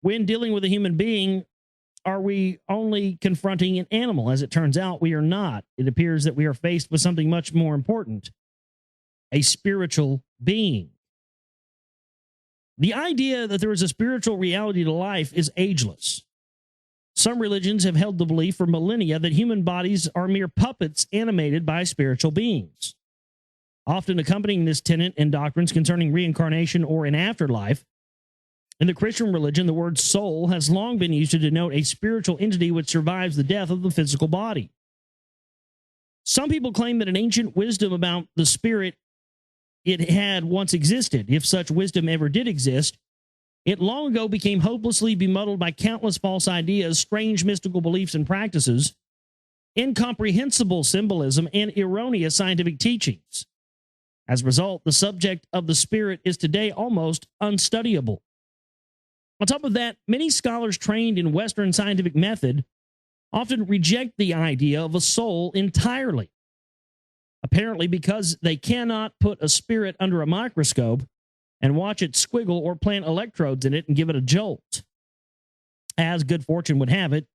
[SPEAKER 1] When dealing with a human being, are we only confronting an animal? As it turns out, we are not. It appears that we are faced with something much more important. A spiritual being. The idea that there is a spiritual reality to life is ageless. Some religions have held the belief for millennia that human bodies are mere puppets animated by spiritual beings. Often accompanying this tenet and doctrines concerning reincarnation or an afterlife In the Christian religion, the word soul has long been used to denote a spiritual entity which survives the death of the physical body. Some people claim that an ancient wisdom about the spirit it had once existed. If such wisdom ever did exist, it long ago became hopelessly bemuddled by countless false ideas, strange mystical beliefs and practices, incomprehensible symbolism, and erroneous scientific teachings. As a result, the subject of the spirit is today almost unstudyable. On top of that, many scholars trained in Western scientific method often reject the idea of a soul entirely, apparently because they cannot put a spirit under a microscope and watch it squiggle or plant electrodes in it and give it a jolt. As good fortune would have it,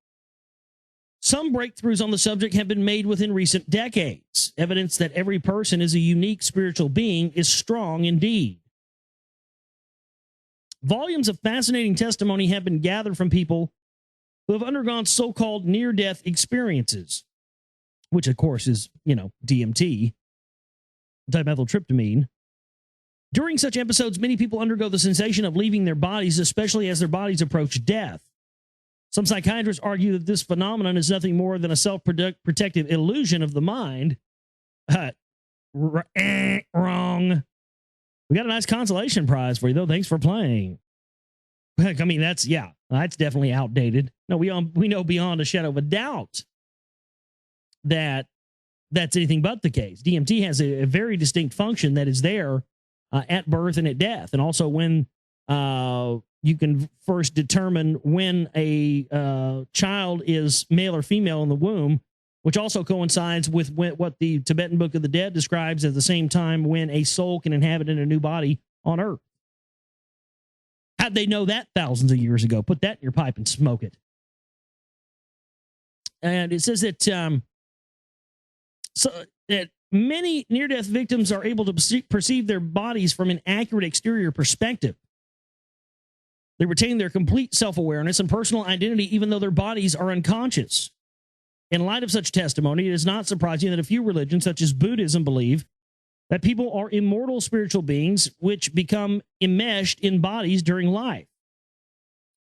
[SPEAKER 1] some breakthroughs on the subject have been made within recent decades. Evidence that every person is a unique spiritual being is strong indeed. Volumes of fascinating testimony have been gathered from people who have undergone so-called near-death experiences, which of course is, DMT, dimethyltryptamine. During such episodes, many people undergo the sensation of leaving their bodies, especially as their bodies approach death. Some psychiatrists argue that this phenomenon is nothing more than a self-protective illusion of the mind. Wrong. We got a nice consolation prize for you, though. Thanks for playing. I mean, that's definitely outdated. No, we know beyond a shadow of a doubt that that's anything but the case. DMT has a very distinct function that is there at birth and at death, and also when you can first determine when a child is male or female in the womb, which also coincides with what the Tibetan Book of the Dead describes at the same time when a soul can inhabit in a new body on Earth. How'd they know that thousands of years ago? Put that in your pipe and smoke it. And it says that that many near-death victims are able to perceive their bodies from an accurate exterior perspective. They retain their complete self-awareness and personal identity even though their bodies are unconscious. In light of such testimony, it is not surprising that a few religions, such as Buddhism, believe that people are immortal spiritual beings which become enmeshed in bodies during life.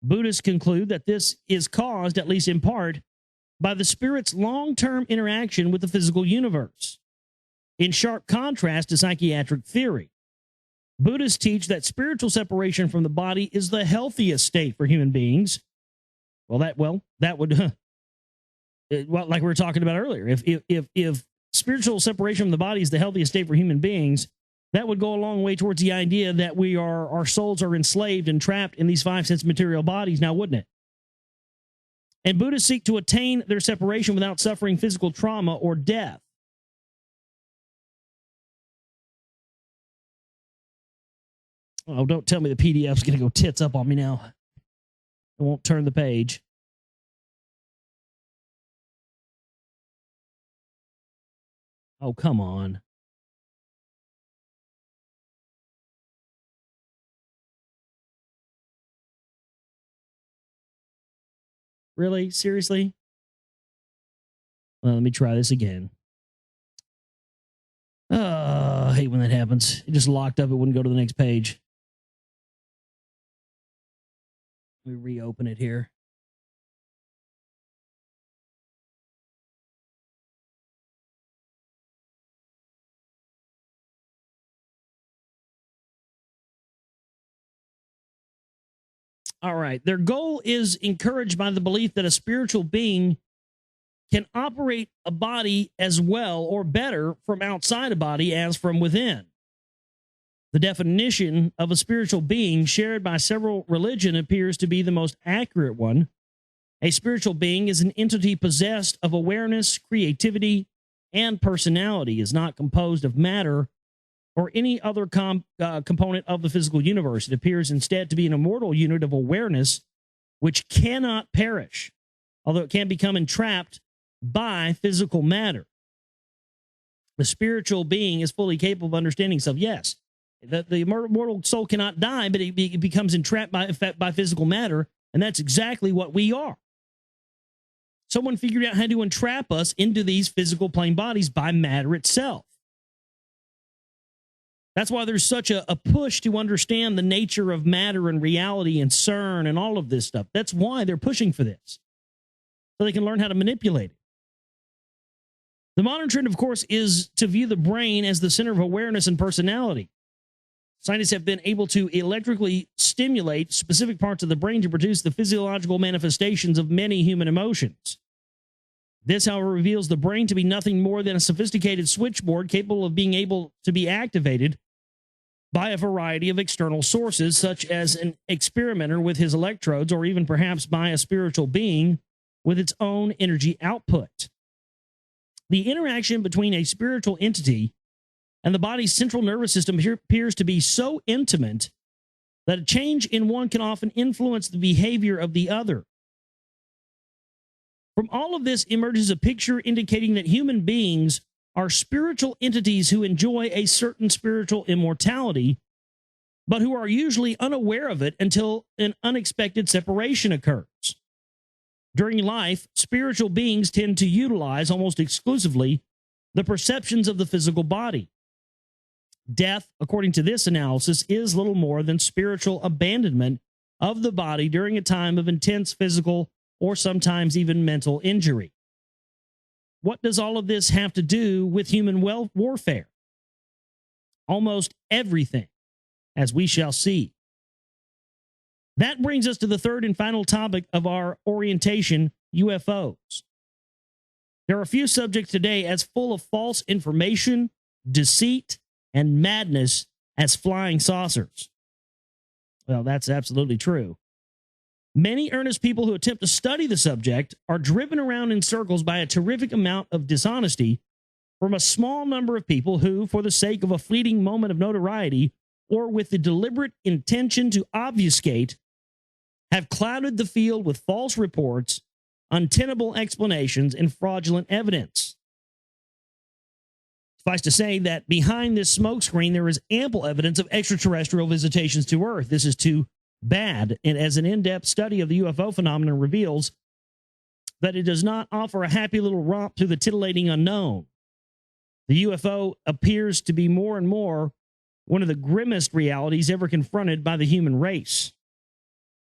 [SPEAKER 1] Buddhists conclude that this is caused, at least in part, by the spirit's long-term interaction with the physical universe. In sharp contrast to psychiatric theory, Buddhists teach that spiritual separation from the body is the healthiest state for human beings. That would like we were talking about earlier, if spiritual separation from the body is the healthiest state for human beings, that would go a long way towards the idea that our souls are enslaved and trapped in these five-sense material bodies now, wouldn't it? And Buddhists seek to attain their separation without suffering physical trauma or death. Oh, don't tell me the PDF's going to go tits up on me now. I won't turn the page. Oh, come on. Really? Seriously? Well, let me try this again. I hate when that happens. It just locked up. It wouldn't go to the next page. Let me reopen it here. All right. Their goal is encouraged by the belief that a spiritual being can operate a body as well or better from outside a body as from within. The definition of a spiritual being shared by several religions appears to be the most accurate one. A spiritual being is an entity possessed of awareness, creativity, and personality, is not composed of matter or any other component of the physical universe. It appears instead to be an immortal unit of awareness which cannot perish, although it can become entrapped by physical matter. The spiritual being is fully capable of understanding itself. Yes, the immortal soul cannot die, but it becomes entrapped by physical matter, and that's exactly what we are. Someone figured out how to entrap us into these physical plane bodies by matter itself.
[SPEAKER 2] That's why there's such a push to understand the nature of matter and reality and CERN and all of this stuff. That's why they're pushing for this, so they can learn how to manipulate it. The modern trend, of course, is to view the brain as the center of awareness and personality. Scientists have been able to electrically stimulate specific parts of the brain to produce the physiological manifestations of many human emotions. This, however, reveals the brain to be nothing more than a sophisticated switchboard capable of being able to be activated by a variety of external sources, such as an experimenter with his electrodes, or even perhaps by a spiritual being with its own energy output. The interaction between a spiritual entity and the body's central nervous system appears to be so intimate that a change in one can often influence the behavior of the other. From all of this emerges a picture indicating that human beings are spiritual entities who enjoy a certain spiritual immortality, but who are usually unaware of it until an unexpected separation occurs. During life, spiritual beings tend to utilize almost exclusively the perceptions of the physical body. Death, according to this analysis, is little more than spiritual abandonment of the body during a time of intense physical or sometimes even mental injury. What does all of this have to do with human warfare? Almost everything, as we shall see. That brings us to the third and final topic of our orientation, UFOs. There are a few subjects today as full of false information, deceit, and madness as flying saucers. Well, that's absolutely true. Many earnest people who attempt to study the subject are driven around in circles by a terrific amount of dishonesty from a small number of people who, for the sake of a fleeting moment of notoriety or with the deliberate intention to obfuscate, have clouded the field with false reports, untenable explanations, and fraudulent evidence. Suffice to say that behind this smokescreen, there is ample evidence of extraterrestrial visitations to Earth. This is too bad. And as an in-depth study of the UFO phenomenon reveals, that it does not offer a happy little romp through the titillating unknown. The UFO appears to be more and more one of the grimmest realities ever confronted by the human race.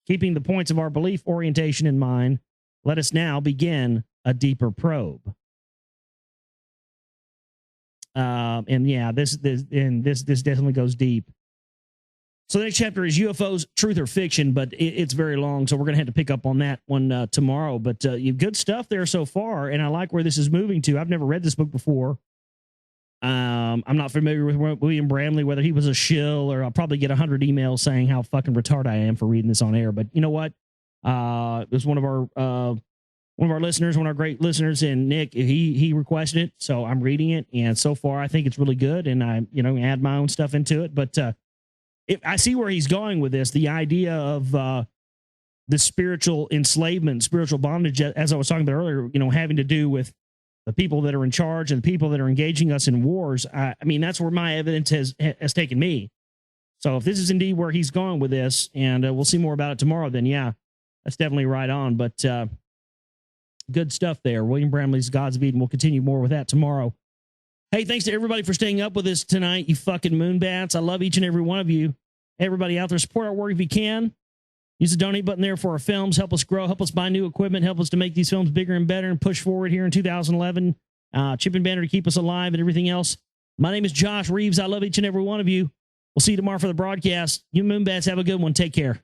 [SPEAKER 2] Keeping the points of our belief orientation in mind, let us now begin a deeper probe. And yeah, this definitely goes deep. So the next chapter is UFOs, Truth or Fiction, but it's very long, so we're going to have to pick up on that one tomorrow. But you've good stuff there so far, and I like where this is moving to. I've never read this book before. I'm not familiar with William Bramley, whether he was a shill, or I'll probably get 100 emails saying how fucking retarded I am for reading this on air. But you know what? It was one of our listeners, one of our great listeners, and Nick, he requested it, so I'm reading it, and so far I think it's really good, and I add my own stuff into it. But I see where he's going with this, the idea of the spiritual enslavement, spiritual bondage, as I was talking about earlier, having to do with the people that are in charge and the people that are engaging us in wars. I mean, that's where my evidence has taken me. So if this is indeed where he's going with this, and we'll see more about it tomorrow, then yeah, that's definitely right on. But good stuff there. William Bramley's Godspeed, and we'll continue more with that tomorrow. Hey, thanks to everybody for staying up with us tonight, you fucking moonbats. I love each and every one of you. Everybody out there, support our work if you can. Use the donate button there for our films. Help us grow. Help us buy new equipment. Help us to make these films bigger and better and push forward here in 2011. Chip and banner to keep us alive and everything else. My name is Josh Reeves. I love each and every one of you. We'll see you tomorrow for the broadcast. You moonbats, have a good one. Take care.